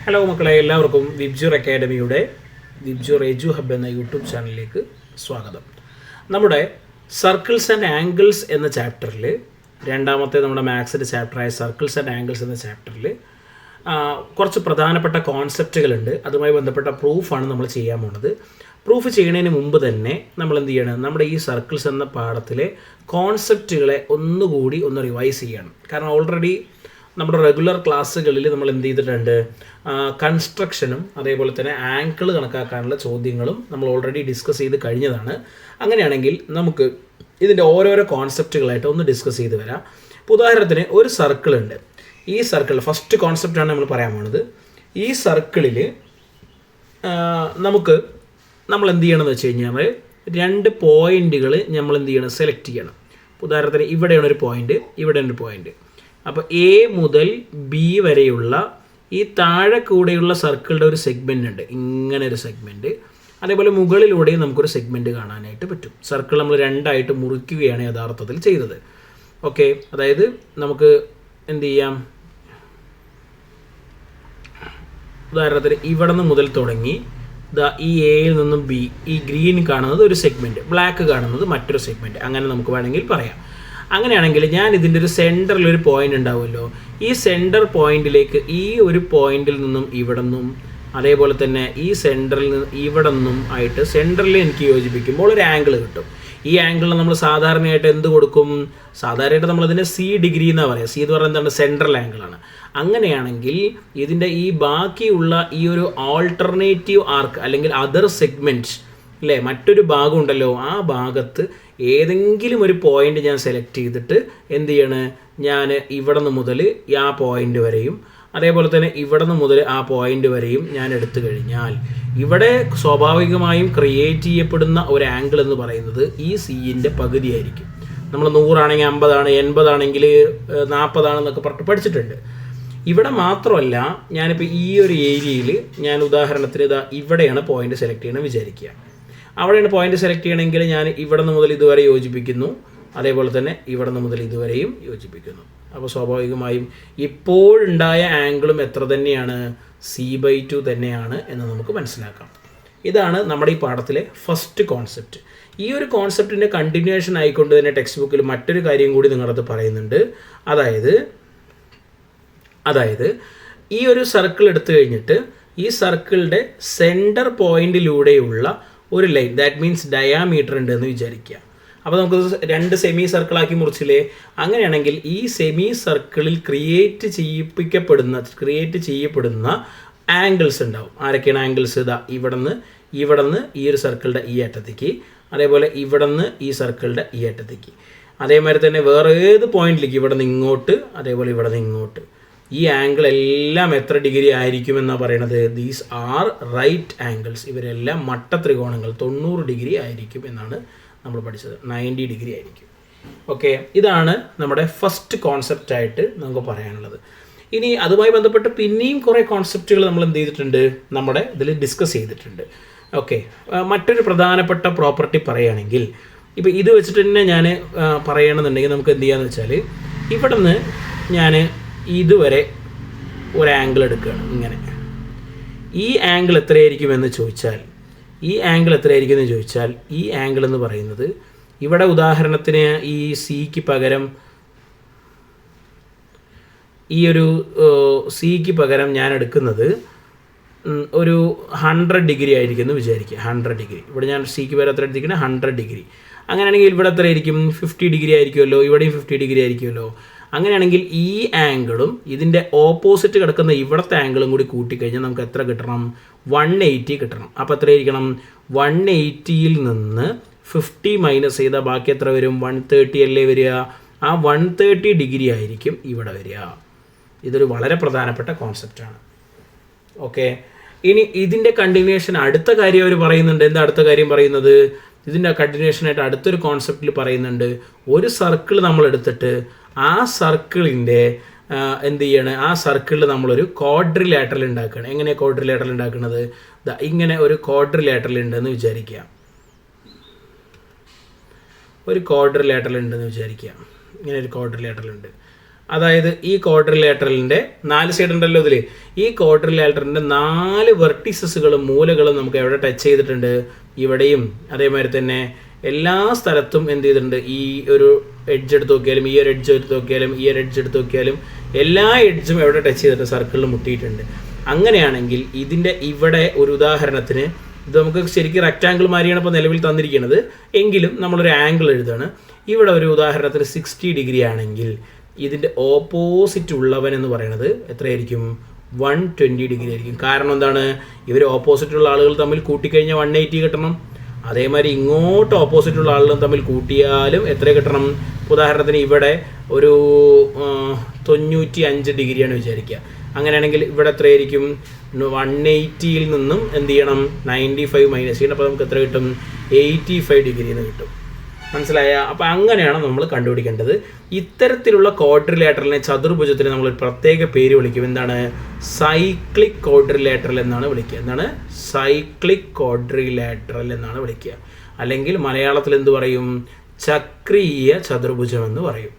Hello മക്കളെ, എല്ലാവർക്കും വിബ്ജൂർ അക്കാഡമിയുടെ വിബ്ജൂർ എജു hub എന്ന യൂട്യൂബ് ചാനലിലേക്ക് സ്വാഗതം. നമ്മുടെ സർക്കിൾസ് ആൻഡ് ആംഗിൾസ് എന്ന ചാപ്റ്ററിൽ, രണ്ടാമത്തെ നമ്മുടെ മാത്സിൻ്റെ ചാപ്റ്ററായ സർക്കിൾസ് ആൻഡ് ആംഗിൾസ് എന്ന ചാപ്റ്ററിൽ കുറച്ച് പ്രധാനപ്പെട്ട കോൺസെപ്റ്റുകളുണ്ട്. അതുമായി ബന്ധപ്പെട്ട പ്രൂഫാണ് നമ്മൾ ചെയ്യാൻ പോകുന്നത്. പ്രൂഫ് ചെയ്യുന്നതിന് മുമ്പ് തന്നെ നമ്മൾ എന്ത് ചെയ്യണം, നമ്മുടെ ഈ സർക്കിൾസ് എന്ന പാഠത്തിലെ കോൺസെപ്റ്റുകളെ ഒന്നുകൂടി ഒന്ന് റിവൈസ് ചെയ്യണം. കാരണം ഓൾറെഡി നമ്മുടെ റെഗുലർ ക്ലാസ്സുകളിൽ നമ്മൾ എന്ത് ചെയ്തിട്ടുണ്ട്, കൺസ്ട്രക്ഷനും അതേപോലെ തന്നെ ആംഗിൾ കണക്കാക്കാനുള്ള ചോദ്യങ്ങളും നമ്മൾ ഓൾറെഡി ഡിസ്കസ് ചെയ്ത് കഴിഞ്ഞതാണ്. അങ്ങനെയാണെങ്കിൽ നമുക്ക് ഇതിൻ്റെ ഓരോരോ കോൺസെപ്റ്റുകളായിട്ട് ഒന്ന് ഡിസ്കസ് ചെയ്ത് വരാം. ഇപ്പോൾ ഉദാഹരണത്തിന് ഒരു സർക്കിളുണ്ട്. ഈ സർക്കിൾ ഫസ്റ്റ് കോൺസെപ്റ്റാണ് നമ്മൾ പറയാൻ പോകുന്നത്. ഈ സർക്കിളിൽ നമ്മൾ എന്ത് ചെയ്യണമെന്ന് വെച്ച് കഴിഞ്ഞാൽ രണ്ട് പോയിൻ്റുകൾ നമ്മൾ എന്ത് ചെയ്യണം, സെലക്ട് ചെയ്യണം. ഉദാഹരണത്തിന് ഇവിടെയാണ് ഒരു പോയിൻ്റ്, ഇവിടെയാണ് ഒരു പോയിൻ്റ്. അപ്പോൾ എ മുതൽ ബി വരെയുള്ള ഈ താഴെ കൂടെയുള്ള സർക്കിളിൻ്റെ ഒരു സെഗ്മെൻ്റ് ഉണ്ട്, ഇങ്ങനെ ഒരു സെഗ്മെൻറ്റ്. അതേപോലെ മുകളിലൂടെയും നമുക്കൊരു സെഗ്മെൻറ്റ് കാണാനായിട്ട് പറ്റും. സർക്കിൾ നമ്മൾ രണ്ടായിട്ട് മുറിക്കുകയാണ് യഥാർത്ഥത്തിൽ ചെയ്തത്. ഓക്കെ, അതായത് നമുക്ക് എന്ത് ചെയ്യാം, ഉദാഹരണത്തിന് ഇവിടെ നിന്ന് മുതൽ തുടങ്ങി ഈ എയിൽ നിന്നും ബി, ഈ ഗ്രീൻ കാണുന്നത് ഒരു സെഗ്മെൻറ്റ്, ബ്ലാക്ക് കാണുന്നത് മറ്റൊരു സെഗ്മെൻറ്റ്, അങ്ങനെ നമുക്ക് വേണമെങ്കിൽ പറയാം. അങ്ങനെയാണെങ്കിൽ ഞാൻ ഇതിൻ്റെ ഒരു സെൻറ്ററിൽ ഒരു പോയിൻ്റ് ഉണ്ടാവുമല്ലോ, ഈ സെൻറ്റർ പോയിൻറ്റിലേക്ക് ഈ ഒരു പോയിൻറ്റിൽ നിന്നും ഇവിടെ നിന്നും അതേപോലെ തന്നെ ഈ സെൻറ്ററിൽ നിന്ന് ഇവിടെ നിന്നും ആയിട്ട് സെൻറ്ററിൽ എനിക്ക് യോജിപ്പിക്കുമ്പോൾ ഒരു ആംഗിൾ കിട്ടും. ഈ ആംഗിളിൽ നമ്മൾ സാധാരണയായിട്ട് എന്ത് കൊടുക്കും, സാധാരണയായിട്ട് നമ്മളതിനെ സി ഡിഗ്രി എന്നാണ് പറയുക. സി എന്ന് പറയുന്നത് എന്താണ്, സെൻട്രൽ ആംഗിളാണ്. അങ്ങനെയാണെങ്കിൽ ഇതിൻ്റെ ഈ ബാക്കിയുള്ള ഈ ഒരു ആൾട്ടർനേറ്റീവ് ആർക്ക് അല്ലെങ്കിൽ അതർ സെഗ്മെൻറ്റ് അല്ലേ, മറ്റൊരു ഭാഗം ഉണ്ടല്ലോ, ആ ഭാഗത്ത് ഏതെങ്കിലും ഒരു പോയിൻ്റ് ഞാൻ സെലക്ട് ചെയ്തിട്ട് എന്ത് ചെയ്യണം, ഞാൻ ഇവിടെ നിന്ന് മുതൽ ആ പോയിൻ്റ് വരെയും അതേപോലെ തന്നെ ഇവിടെ നിന്ന് മുതൽ ആ പോയിൻ്റ് വരെയും ഞാൻ എടുത്തു കഴിഞ്ഞാൽ ഇവിടെ സ്വാഭാവികമായും ക്രിയേറ്റ് ചെയ്യപ്പെടുന്ന ഒരു ആംഗിൾ എന്ന് പറയുന്നത് ഈ സിൻ്റെ പകുതിയായിരിക്കും. നമ്മൾ 100 ആണെങ്കിൽ 50 80 ആണെങ്കിൽ 40 ആണെന്നൊക്കെ പറഞ്ഞിട്ട് പഠിച്ചിട്ടുണ്ട്. ഇവിടെ മാത്രമല്ല, ഞാനിപ്പോൾ ഈ ഒരു ഏരിയയിൽ ഞാൻ ഉദാഹരണത്തിന് ഇവിടെയാണ് പോയിൻ്റ് സെലക്ട് ചെയ്യണമെന്ന് വിചാരിക്കുക. അവിടെയാണ് പോയിൻ്റ് സെലക്ട് ചെയ്യണമെങ്കിൽ ഞാൻ ഇവിടെ നിന്ന് മുതൽ ഇതുവരെ യോജിപ്പിക്കുന്നു, അതേപോലെ തന്നെ ഇവിടെ നിന്ന് മുതൽ ഇതുവരെയും യോജിപ്പിക്കുന്നു. അപ്പോൾ സ്വാഭാവികമായും ഇപ്പോഴുണ്ടായ ആംഗിളും എത്ര തന്നെയാണ്, C/2 തന്നെയാണ് എന്ന് നമുക്ക് മനസ്സിലാക്കാം. ഇതാണ് നമ്മുടെ ഈ പാഠത്തിലെ ഫസ്റ്റ് കോൺസെപ്റ്റ്. ഈ ഒരു കോൺസെപ്റ്റിൻ്റെ കണ്ടിന്യൂഷൻ ആയിക്കൊണ്ട് തന്നെ ടെക്സ്റ്റ് ബുക്കിൽ മറ്റൊരു കാര്യം കൂടി നിങ്ങളത് പറയുന്നുണ്ട്. അതായത് ഈ ഒരു സർക്കിൾ എടുത്തു കഴിഞ്ഞിട്ട് ഈ സർക്കിളിൻ്റെ സെൻറ്റർ പോയിൻറ്റിലൂടെയുള്ള ഒരു ലൈൻ, ദാറ്റ് മീൻസ് ഡയാമീറ്റർ ഉണ്ട് എന്ന് വിചാരിക്കുക. അപ്പോൾ നമുക്ക് രണ്ട് സെമി സർക്കിളാക്കി മുറിച്ചില്ലേ. അങ്ങനെയാണെങ്കിൽ ഈ സെമി സർക്കിളിൽ ക്രിയേറ്റ് ചെയ്യപ്പെടുന്ന ആംഗിൾസ് ഉണ്ടാവും. ആരൊക്കെയാണ് ആംഗിൾസ്? ഇവിടെ നിന്ന് ഈ ഒരു സർക്കിളിൻ്റെ ഈ അറ്റത്തേക്ക്, അതേപോലെ ഇവിടെ നിന്ന് ഈ സർക്കിളിൻ്റെ ഈ അറ്റത്തേക്ക്, അതേമാതിരി തന്നെ വേറെ ഏത് പോയിന്റിലേക്ക് ഇവിടെ നിന്ന് ഇങ്ങോട്ട്, അതേപോലെ ഇവിടെ നിന്ന് ഇങ്ങോട്ട്, ഈ ആംഗിൾ എല്ലാം എത്ര ഡിഗ്രി ആയിരിക്കും എന്നാണ് പറയണത്? These are right angles. ഇവരെല്ലാം മട്ട ത്രികോണങ്ങൾ 90 ഡിഗ്രി ആയിരിക്കും എന്നാണ് നമ്മൾ പഠിച്ചത്. 90 ഡിഗ്രി ആയിരിക്കും. ഓക്കെ, ഇതാണ് നമ്മുടെ ഫസ്റ്റ് കോൺസെപ്റ്റായിട്ട് നമുക്ക് പറയാനുള്ളത്. ഇനി അതുമായി ബന്ധപ്പെട്ട് പിന്നെയും കുറേ കോൺസെപ്റ്റുകൾ നമ്മൾ എന്ത് ചെയ്തിട്ടുണ്ട്, നമ്മുടെ ഇതിൽ ഡിസ്കസ് ചെയ്തിട്ടുണ്ട്. ഓക്കെ, മറ്റൊരു പ്രധാനപ്പെട്ട പ്രോപ്പർട്ടി പറയുകയാണെങ്കിൽ, ഇപ്പോൾ ഇത് വെച്ചിട്ട് തന്നെ ഞാൻ പറയണമെന്നുണ്ടെങ്കിൽ നമുക്ക് എന്ത് ചെയ്യാന്ന് വെച്ചാൽ, ഇവിടെ നിന്ന് ഞാൻ ഇതുവരെ ഒരു ആംഗിൾ എടുക്കുകയാണ്. ഇങ്ങനെ ഈ ആംഗിൾ എത്രയായിരിക്കുമെന്ന് ചോദിച്ചാൽ, ഈ ആംഗിൾ എന്ന് പറയുന്നത്, ഇവിടെ ഉദാഹരണത്തിന് ഈ സിക്ക് പകരം സിക്ക് പകരം ഞാൻ എടുക്കുന്നത് ഒരു 100 ഡിഗ്രി ആയിരിക്കും എന്ന് വിചാരിക്കുക. 100 ഡിഗ്രി, ഇവിടെ ഞാൻ സിക്ക് പകരം എത്ര എടുത്തിരിക്കുന്നത്, 100 ഡിഗ്രി. അങ്ങനെയാണെങ്കിൽ ഇവിടെ എത്ര ആയിരിക്കും, 50 ഡിഗ്രി ആയിരിക്കുമല്ലോ, ഇവിടെയും 50 ഡിഗ്രി ആയിരിക്കുമല്ലോ. അങ്ങനെയാണെങ്കിൽ ഈ ആംഗിളും ഇതിൻ്റെ ഓപ്പോസിറ്റ് കിടക്കുന്ന ഇവിടുത്തെ ആംഗിളും കൂടി കൂട്ടിക്കഴിഞ്ഞാൽ നമുക്ക് എത്ര കിട്ടണം, 180 കിട്ടണം. അപ്പോൾ എത്ര ആയിരിക്കണം, 180യിൽ നിന്ന് 50 മൈനസ് ചെയ്താൽ ബാക്കി എത്ര വരും, 130 അല്ലേ വരിക. ആ 130 ഡിഗ്രി ആയിരിക്കും ഇവിടെ വരിക. ഇതൊരു വളരെ പ്രധാനപ്പെട്ട കോൺസെപ്റ്റാണ്. ഓക്കെ, ഇനി ഇതിൻ്റെ കണ്ടിന്യൂഷൻ അടുത്ത കാര്യം അവർ പറയുന്നുണ്ട്. എന്താ അടുത്ത കാര്യം പറയുന്നത്? ഇതിൻ്റെ കണ്ടിന്യൂഷനായിട്ട് അടുത്തൊരു കോൺസെപ്റ്റിൽ പറയുന്നുണ്ട്, ഒരു സർക്കിൾ നമ്മൾ എടുത്തിട്ട് ആ സർക്കിളിൻ്റെ എന്ത് ചെയ്യണം, ആ സർക്കിളിൽ നമ്മളൊരു ക്വാഡ്രിലാറ്ററൽ ഉണ്ടാക്കുകയാണ്. എങ്ങനെയാണ് ക്വാഡ്രിലാറ്ററൽ ഉണ്ടാക്കുന്നത്? ഇങ്ങനെ ഒരു ക്വാഡ്രിലാറ്ററൽ ഉണ്ടെന്ന് വിചാരിക്കുക. ഇങ്ങനെ ഒരു ക്വാഡ്രിലാറ്ററൽ ഉണ്ട്. അതായത് ഈ ക്വാഡ്രിലേറ്ററലിൻ്റെ 4 സൈഡ് ഉണ്ടല്ലോ ഇതിൽ, ഈ ക്വാഡ്രിലേറ്ററിൻ്റെ 4 വെർട്ടിസസുകളും മൂലകളും നമുക്ക് എവിടെ ടച്ച് ചെയ്തിട്ടുണ്ട്? ഇവിടെയും അതേമാതിരി തന്നെ എല്ലാ സ്ഥലത്തും എന്ത് ചെയ്തിട്ടുണ്ട്? ഈ ഒരു എഡ്ജ് എടുത്ത് നോക്കിയാലും, ഈ ഒരു എഡ്ജ് എടുത്ത് നോക്കിയാലും, ഈ ഒരു എഡ്ജ് എടുത്ത് നോക്കിയാലും എല്ലാ എഡ്ജും എവിടെ ടച്ച് ചെയ്തിട്ട് സർക്കിളിൽ മുട്ടിയിട്ടുണ്ട്. അങ്ങനെയാണെങ്കിൽ ഇതിൻ്റെ ഇവിടെ ഒരു ഉദാഹരണത്തിന് ഇത് നമുക്ക് ശരിക്കും റെക്റ്റാങ്കിൾ മാതിരിയാണ് ഇപ്പോൾ നിലവിൽ തന്നിരിക്കുന്നത്, എങ്കിലും നമ്മളൊരു ആംഗിൾ എഴുതാണ്. ഇവിടെ ഒരു ഉദാഹരണത്തിന് 60 ഡിഗ്രി ആണെങ്കിൽ ഇതിൻ്റെ ഓപ്പോസിറ്റ് ഉള്ളവൻ എന്ന് പറയുന്നത് എത്രയായിരിക്കും? 120 ഡിഗ്രി ആയിരിക്കും. കാരണം എന്താണ്? ഇവർ ഓപ്പോസിറ്റുള്ള ആളുകൾ തമ്മിൽ കൂട്ടിക്കഴിഞ്ഞാൽ 180 കിട്ടണം. അതേമാതിരി ഇങ്ങോട്ട് ഓപ്പോസിറ്റുള്ള ആളുകളും തമ്മിൽ കൂട്ടിയാലും എത്ര കിട്ടണം? ഉദാഹരണത്തിന് ഇവിടെ ഒരു 95 ഡിഗ്രിയാണ് വിചാരിക്കുക. അങ്ങനെയാണെങ്കിൽ ഇവിടെ എത്രയായിരിക്കും? 180യിൽ നിന്നും എന്ത് ചെയ്യണം? 95 മൈനസ് ചെയ്യണം. അപ്പോൾ നമുക്ക് എത്ര കിട്ടും? 85 ഡിഗ്രി എന്ന് കിട്ടും. മനസ്സിലായ? അപ്പോൾ അങ്ങനെയാണ് നമ്മൾ കണ്ടുപിടിക്കേണ്ടത്. ഇത്തരത്തിലുള്ള ക്വാഡ്രിലേറ്ററലിനെ, ചതുർഭുജത്തിന് നമ്മളൊരു പ്രത്യേക പേര് വിളിക്കും. എന്താണ്? സൈക്ലിക് ക്വാഡ്രിലേറ്ററൽ എന്നാണ് വിളിക്കുക. എന്താണ്? സൈക്ലിക് ക്വാഡ്രിലേറ്ററൽ എന്നാണ് വിളിക്കുക. അല്ലെങ്കിൽ മലയാളത്തിൽ എന്ത് പറയും? ചക്രീയ ചതുർഭുജം എന്ന് പറയും.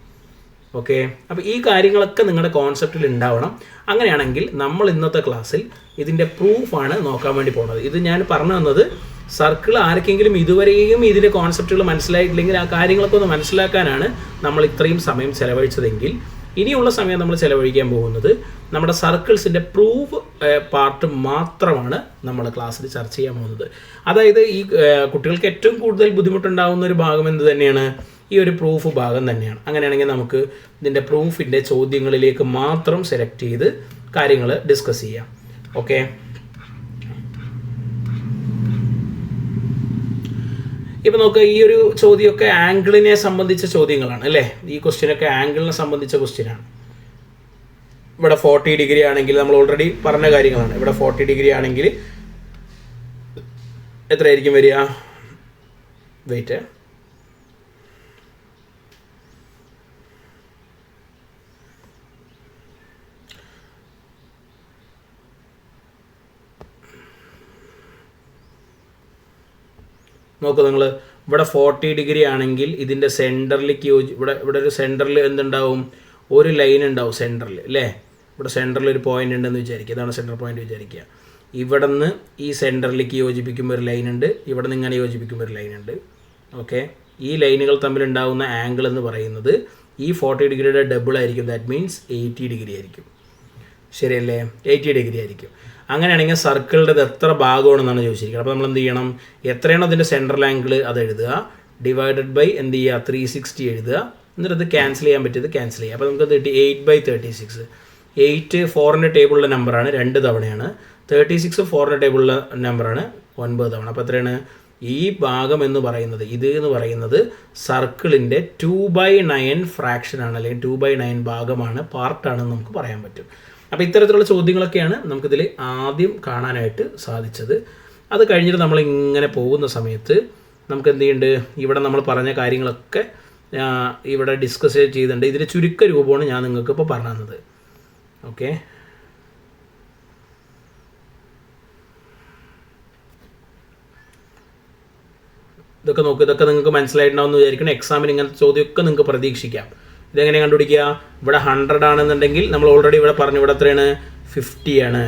ഓക്കെ, അപ്പോൾ ഈ കാര്യങ്ങളൊക്കെ നിങ്ങളുടെ കോൺസെപ്റ്റിൽ ഉണ്ടാവണം. അങ്ങനെയാണെങ്കിൽ നമ്മൾ ഇന്നത്തെ ക്ലാസ്സിൽ ഇതിൻ്റെ പ്രൂഫാണ് നോക്കാൻ വേണ്ടി പോകുന്നത്. ഇത് ഞാൻ പറഞ്ഞു തന്നത് സർക്കിൾ ആർക്കെങ്കിലും ഇതുവരെയും ഇതിൻ്റെ കോൺസെപ്റ്റുകൾ മനസ്സിലായിട്ടില്ലെങ്കിൽ ആ കാര്യങ്ങളൊക്കെ ഒന്ന് മനസ്സിലാക്കാനാണ് നമ്മൾ ഇത്രയും സമയം ചിലവഴിച്ചതെങ്കിൽ, ഇനിയുള്ള സമയം നമ്മൾ ചിലവഴിക്കാൻ പോകുന്നത് നമ്മുടെ സർക്കിൾസിൻ്റെ പ്രൂഫ് പാർട്ട് മാത്രമാണ് നമ്മൾ ക്ലാസ്സിൽ ചർച്ച ചെയ്യാൻ പോകുന്നത്. അതായത് ഈ കുട്ടികൾക്ക് ഏറ്റവും കൂടുതൽ ബുദ്ധിമുട്ടുണ്ടാകുന്ന ഒരു ഭാഗം എന്ത് തന്നെയാണ്? ഈ ഒരു പ്രൂഫ് ഭാഗം തന്നെയാണ്. അങ്ങനെയാണെങ്കിൽ നമുക്ക് ഇതിൻ്റെ പ്രൂഫിൻ്റെ ചോദ്യങ്ങളിലേക്ക് മാത്രം സെലക്ട് ചെയ്ത് കാര്യങ്ങൾ ഡിസ്കസ് ചെയ്യാം. ഓക്കെ, ഇപ്പം നോക്കുക, ഈ ഒരു ചോദ്യമൊക്കെ ആംഗിളിനെ സംബന്ധിച്ച ചോദ്യങ്ങളാണ് അല്ലേ? ഈ ക്വസ്റ്റ്യനൊക്കെ ആംഗിളിനെ സംബന്ധിച്ച ക്വസ്റ്റ്യനാണ്. ഇവിടെ 40 ഡിഗ്രി ആണെങ്കിൽ നമ്മൾ ഓൾറെഡി പറഞ്ഞ കാര്യങ്ങളാണ്. ഇവിടെ 40 ഡിഗ്രി ആണെങ്കിൽ എത്രയായിരിക്കും വരിക? വെയിറ്റ്, നോക്കുക നിങ്ങൾ, ഇവിടെ 40 ഡിഗ്രി ആണെങ്കിൽ ഇതിൻ്റെ സെൻറ്ററിലേക്ക് ഇവിടെ ഒരു സെൻറ്ററിൽ എന്തുണ്ടാവും? ഒരു ലൈൻ ഉണ്ടാവും സെൻറ്ററിൽ അല്ലേ? ഇവിടെ സെൻറ്ററിൽ ഒരു പോയിൻ്റ് ഉണ്ടെന്ന് വിചാരിക്കുക. ഇതാണ് സെൻറ്റർ പോയിൻ്റ് വിചാരിക്കുക. ഇവിടെ നിന്ന് ഈ സെൻറ്ററിലേക്ക് യോജിപ്പിക്കുമ്പോൾ ഒരു ലൈൻ ഉണ്ട്, ഇവിടെ നിന്ന് ഇങ്ങനെ യോജിപ്പിക്കുമ്പോൾ ഒരു ലൈൻ ഉണ്ട്. ഓക്കെ, ഈ ലൈനുകൾ തമ്മിലുണ്ടാകുന്ന ആംഗിൾ എന്ന് പറയുന്നത് ഈ 40 ഡിഗ്രിയുടെ ഡബിൾ ആയിരിക്കും. ദാറ്റ് മീൻസ് 80 ഡിഗ്രി ആയിരിക്കും. ശരിയല്ലേ? 80 ഡിഗ്രി ആയിരിക്കും. അങ്ങനെയാണെങ്കിൽ സർക്കിളിൻ്റെ എത്ര ഭാഗമാണെന്നാണ് ചോദിച്ചിരിക്കുന്നത്. അപ്പോൾ നമ്മൾ എന്ത് ചെയ്യണം? എത്രയാണോ അതിൻ്റെ സെൻട്രൽ ആംഗിൾ അത് എഴുതുക, ഡിവൈഡഡ് ബൈ എന്ത് ചെയ്യുക? 360 എഴുതുക. എന്നിട്ട് ഇത് ക്യാൻസൽ ചെയ്യാൻ പറ്റിയത് ക്യാൻസൽ ചെയ്യുക. അപ്പോൾ നമുക്ക് കിട്ടി 8/36. 8 4ൻ്റെ ടേബിളിലെ നമ്പറാണ്, 2 തവണയാണ്. 36 4ൻ്റെ ടേബിളിലെ നമ്പറാണ്, 9 തവണ. അപ്പോൾ എത്രയാണ്? ഈ ഭാഗം എന്ന് പറയുന്നത്, ഇത് എന്ന് പറയുന്നത് സർക്കിളിൻ്റെ 2/9 ഫ്രാക്ഷനാണ്, അല്ലെങ്കിൽ 2/9 ഭാഗമാണ്, പാർട്ടാണെന്ന് നമുക്ക് പറയാൻ പറ്റും. അപ്പോൾ ഇത്തരത്തിലുള്ള ചോദ്യങ്ങളൊക്കെയാണ് നമുക്കിതിൽ ആദ്യം കാണാനായിട്ട് സാധിച്ചത്. അത് കഴിഞ്ഞിട്ട് നമ്മളിങ്ങനെ പോകുന്ന സമയത്ത് നമുക്ക് എന്ത് ചെയ്യുന്നുണ്ട്? ഇവിടെ നമ്മൾ പറഞ്ഞ കാര്യങ്ങളൊക്കെ ഇവിടെ ഡിസ്കസ് ചെയ്തിട്ടുണ്ട്. ഇതിൻ്റെ ചുരുക്ക രൂപമാണ് ഞാൻ നിങ്ങൾക്ക് ഇപ്പോൾ പറഞ്ഞു തന്നത്. ഓക്കെ, ഇതൊക്കെ നോക്കുക, ഇതൊക്കെ നിങ്ങൾക്ക് മനസ്സിലായിട്ടുണ്ടാവും എന്ന് വിചാരിക്കണം. എക്സാമിന് ഇങ്ങനത്തെ ചോദ്യമൊക്കെ നിങ്ങൾക്ക് പ്രതീക്ഷിക്കാം. ഇതെങ്ങനെ കണ്ടുപിടിക്കുക? ഇവിടെ 100 ആണെന്നുണ്ടെങ്കിൽ നമ്മൾ ഓൾറെഡി ഇവിടെ പറഞ്ഞു, ഇവിടെ എത്രയാണ്? 50 ആണ്.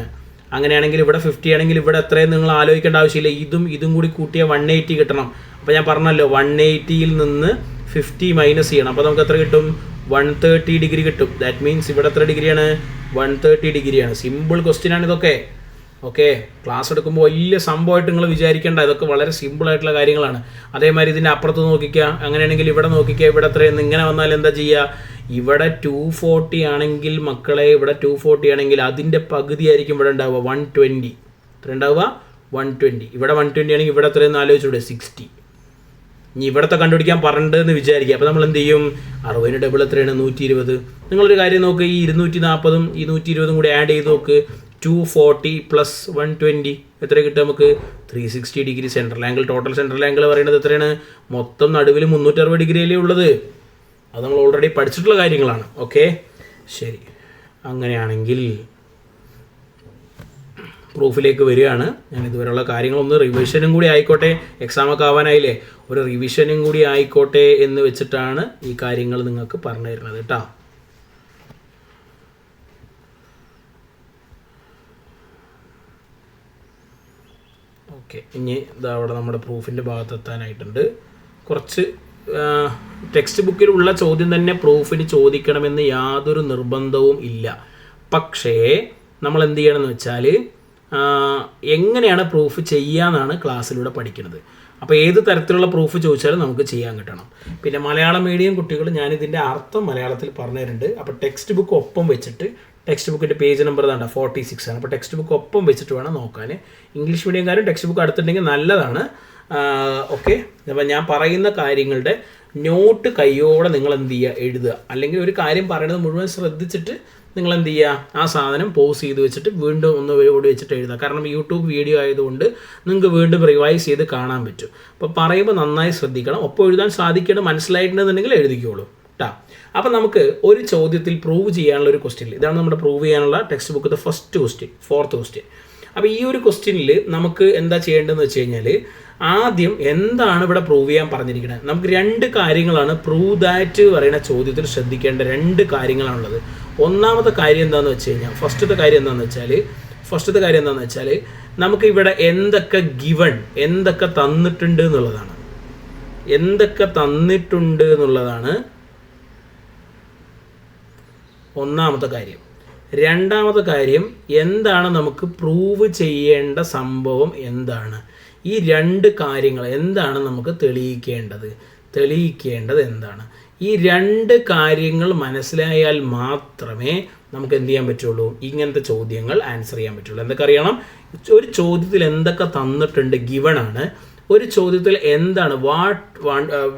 അങ്ങനെയാണെങ്കിൽ ഇവിടെ 50 ആണെങ്കിൽ ഇവിടെ എത്രയും നിങ്ങൾ ആലോചിക്കേണ്ട ആവശ്യമില്ല. ഇതും കൂടി കൂട്ടിയാൽ 180 കിട്ടണം. അപ്പോൾ ഞാൻ പറഞ്ഞല്ലോ 180യിൽ നിന്ന് 50 മൈനസ് ചെയ്യണം. അപ്പോൾ നമുക്ക് എത്ര കിട്ടും? 130 ഡിഗ്രി കിട്ടും. ദാറ്റ് മീൻസ് ഇവിടെ എത്ര ഡിഗ്രിയാണ്? 130 ഡിഗ്രിയാണ്. സിമ്പിൾ ക്വസ്റ്റ്യൻ ആണ് ഇതൊക്കെ. ഓക്കെ, ക്ലാസ് എടുക്കുമ്പോൾ വലിയ സംഭവമായിട്ട് നിങ്ങൾ വിചാരിക്കേണ്ട, ഇതൊക്കെ വളരെ സിമ്പിളായിട്ടുള്ള കാര്യങ്ങളാണ്. അതേമാതിരി ഇതിൻ്റെ അപ്പുറത്ത് നോക്കിക്കുക. അങ്ങനെയാണെങ്കിൽ ഇവിടെ നോക്കിക്കുക, ഇവിടെ എത്രയെന്ന് ഇങ്ങനെ വന്നാൽ എന്താ ചെയ്യുക? ഇവിടെ 240 ആണെങ്കിൽ മക്കളെ, ഇവിടെ 240 ആണെങ്കിൽ അതിൻ്റെ പകുതി ആയിരിക്കും ഇവിടെ ഉണ്ടാവുക, 120. എത്ര ഉണ്ടാവുക? 120. ഇവിടെ 120 ആണെങ്കിൽ ഇവിടെ എത്രയെന്ന് ആലോചിച്ചൂടെ? 60. ഇനി ഇവിടത്തെ കണ്ടുപിടിക്കാൻ പറഞ്ഞിട്ടെന്ന് വിചാരിക്കുക. അപ്പോൾ നമ്മൾ എന്ത് ചെയ്യും? 60 ഡബിൾ എത്രയാണ്? 120. നിങ്ങളൊരു കാര്യം നോക്ക്, ഈ 240ഉം ഈ 120ഉം കൂടി ആഡ് ചെയ്ത് നോക്ക്. 240 + 120 എത്ര കിട്ടും നമുക്ക്? 360 degree central angle. Total central angle പറയുന്നത് എത്രയാണ്? മൊത്തം നടുവിൽ 360 ഡിഗ്രി അല്ലേ ഉള്ളത്. അത് നമ്മൾ ഓൾറെഡി പഠിച്ചിട്ടുള്ള കാര്യങ്ങളാണ്. ഓക്കെ, ശരി. അങ്ങനെയാണെങ്കിൽ പ്രൂഫിലേക്ക് വരികയാണ്. ഞാൻ ഇതുവരെയുള്ള കാര്യങ്ങളൊന്ന് റിവിഷനും കൂടി ആയിക്കോട്ടെ, എക്സാമൊക്കെ ആവാനായില്ലേ, ഒരു റിവിഷനും കൂടി ആയിക്കോട്ടെ എന്ന് വെച്ചിട്ടാണ് ഈ കാര്യങ്ങൾ നിങ്ങൾക്ക് പറഞ്ഞു തരുന്നത് കേട്ടോ. ഓക്കെ, ഇനി ഇതാ അവിടെ നമ്മുടെ പ്രൂഫിൻ്റെ ഭാഗത്തെത്താനായിട്ടുണ്ട്. കുറച്ച് ടെക്സ്റ്റ് ബുക്കിലുള്ള ചോദ്യം തന്നെ പ്രൂഫിന് ചോദിക്കണമെന്ന് യാതൊരു നിർബന്ധവും ഇല്ല. പക്ഷേ നമ്മൾ എന്ത് ചെയ്യണമെന്ന് വെച്ചാൽ എങ്ങനെയാണ് പ്രൂഫ് ചെയ്യാമെന്നാണ് ക്ലാസ്സിലൂടെ പഠിക്കുന്നത്. അപ്പോൾ ഏത് തരത്തിലുള്ള പ്രൂഫ് ചോദിച്ചാലും നമുക്ക് ചെയ്യാൻ കിട്ടണം. പിന്നെ മലയാളം മീഡിയം കുട്ടികൾ ഞാനിതിൻ്റെ അർത്ഥം മലയാളത്തിൽ പറഞ്ഞു തരുന്നുണ്ട്. അപ്പോൾ ടെക്സ്റ്റ് ബുക്ക് ഒപ്പം വെച്ചിട്ട്, ടെക്സ്റ്റ് ബുക്കിൻ്റെ പേജ് നമ്പർ ഇതാണ്ട 46 ആണ്. അപ്പോൾ ടെക്സ്റ്റ് ബുക്ക് ഒപ്പം വെച്ചിട്ട് വേണം നോക്കാൻ. ഇംഗ്ലീഷ് മീഡിയംകാരും ടെക്സ്റ്റ് ബുക്ക് അടുത്തുണ്ടെങ്കിൽ നല്ലതാണ്. ഓക്കെ, അപ്പോൾ ഞാൻ പറയുന്ന കാര്യങ്ങളുടെ നോട്ട് കയ്യോടെ നിങ്ങൾ എന്ത് ചെയ്യുക, എഴുതുക. അല്ലെങ്കിൽ ഒരു കാര്യം പറയുന്നത് മുഴുവൻ ശ്രദ്ധിച്ചിട്ട് നിങ്ങൾ എന്ത് ചെയ്യുക, ആ സാധനം പോസ് ചെയ്ത് വെച്ചിട്ട് വീണ്ടും ഒന്ന് ഓടി വെച്ചിട്ട് എഴുതുക. കാരണം യൂട്യൂബ് വീഡിയോ ആയതുകൊണ്ട് നിങ്ങൾക്ക് വീണ്ടും റിവൈസ് ചെയ്ത് കാണാൻ പറ്റും. അപ്പോൾ പറയുമ്പോൾ നന്നായി ശ്രദ്ധിക്കണം. ഒപ്പം എഴുതാൻ സാധിക്കണം, മനസ്സിലായിട്ടുണ്ടെന്നുണ്ടെങ്കിൽ എഴുതിക്കോളൂ കേട്ടോ. അപ്പം നമുക്ക് ഒരു ചോദ്യത്തിൽ പ്രൂവ് ചെയ്യാനുള്ള ഒരു ക്വസ്റ്റ്യൻ, ഇതാണ് നമ്മുടെ പ്രൂവ് ചെയ്യാനുള്ള ടെക്സ്റ്റ് ബുക്കിൻ്റെ ഫസ്റ്റ് ക്വസ്റ്റ്യൻ, 4th ക്വസ്റ്റ്യൻ. അപ്പോൾ ഈ ഒരു ക്വസ്റ്റ്യനിൽ നമുക്ക് എന്താ ചെയ്യേണ്ടതെന്ന് വെച്ച് കഴിഞ്ഞാൽ, ആദ്യം എന്താണ് ഇവിടെ പ്രൂവ് ചെയ്യാൻ പറഞ്ഞിരിക്കുന്നത്. നമുക്ക് 2 കാര്യങ്ങളാണ് പ്രൂവ് ദാറ്റ് പറയുന്ന ചോദ്യത്തിൽ ശ്രദ്ധിക്കേണ്ട 2 കാര്യങ്ങളാണുള്ളത്. ഒന്നാമത്തെ കാര്യം എന്താണെന്ന് വെച്ച് കഴിഞ്ഞാൽ, ഫസ്റ്റത്തെ കാര്യം എന്താണെന്ന് വെച്ചാൽ നമുക്ക് ഇവിടെ എന്തൊക്കെ ഗിവൺ, എന്തൊക്കെ തന്നിട്ടുണ്ട് എന്നുള്ളതാണ് ഒന്നാമത്തെ കാര്യം. രണ്ടാമത്തെ കാര്യം, എന്താണ് നമുക്ക് പ്രൂവ് ചെയ്യേണ്ട സംഭവം എന്താണ്. ഈ 2 കാര്യങ്ങൾ എന്താണ് നമുക്ക് തെളിയിക്കേണ്ടത് എന്താണ്. ഈ 2 കാര്യങ്ങൾ മനസ്സിലായാൽ മാത്രമേ നമുക്ക് എന്ത് ചെയ്യാൻ പറ്റുള്ളൂ, ഇങ്ങനത്തെ ചോദ്യങ്ങൾ ആൻസർ ചെയ്യാൻ പറ്റുള്ളൂ. എന്തൊക്കെ അറിയണം, ഒരു ചോദ്യത്തിൽ എന്തൊക്കെ തന്നിട്ടുണ്ട്, ഗിവൺ ആണ്. ഒരു ചോദ്യത്തിൽ എന്താണ്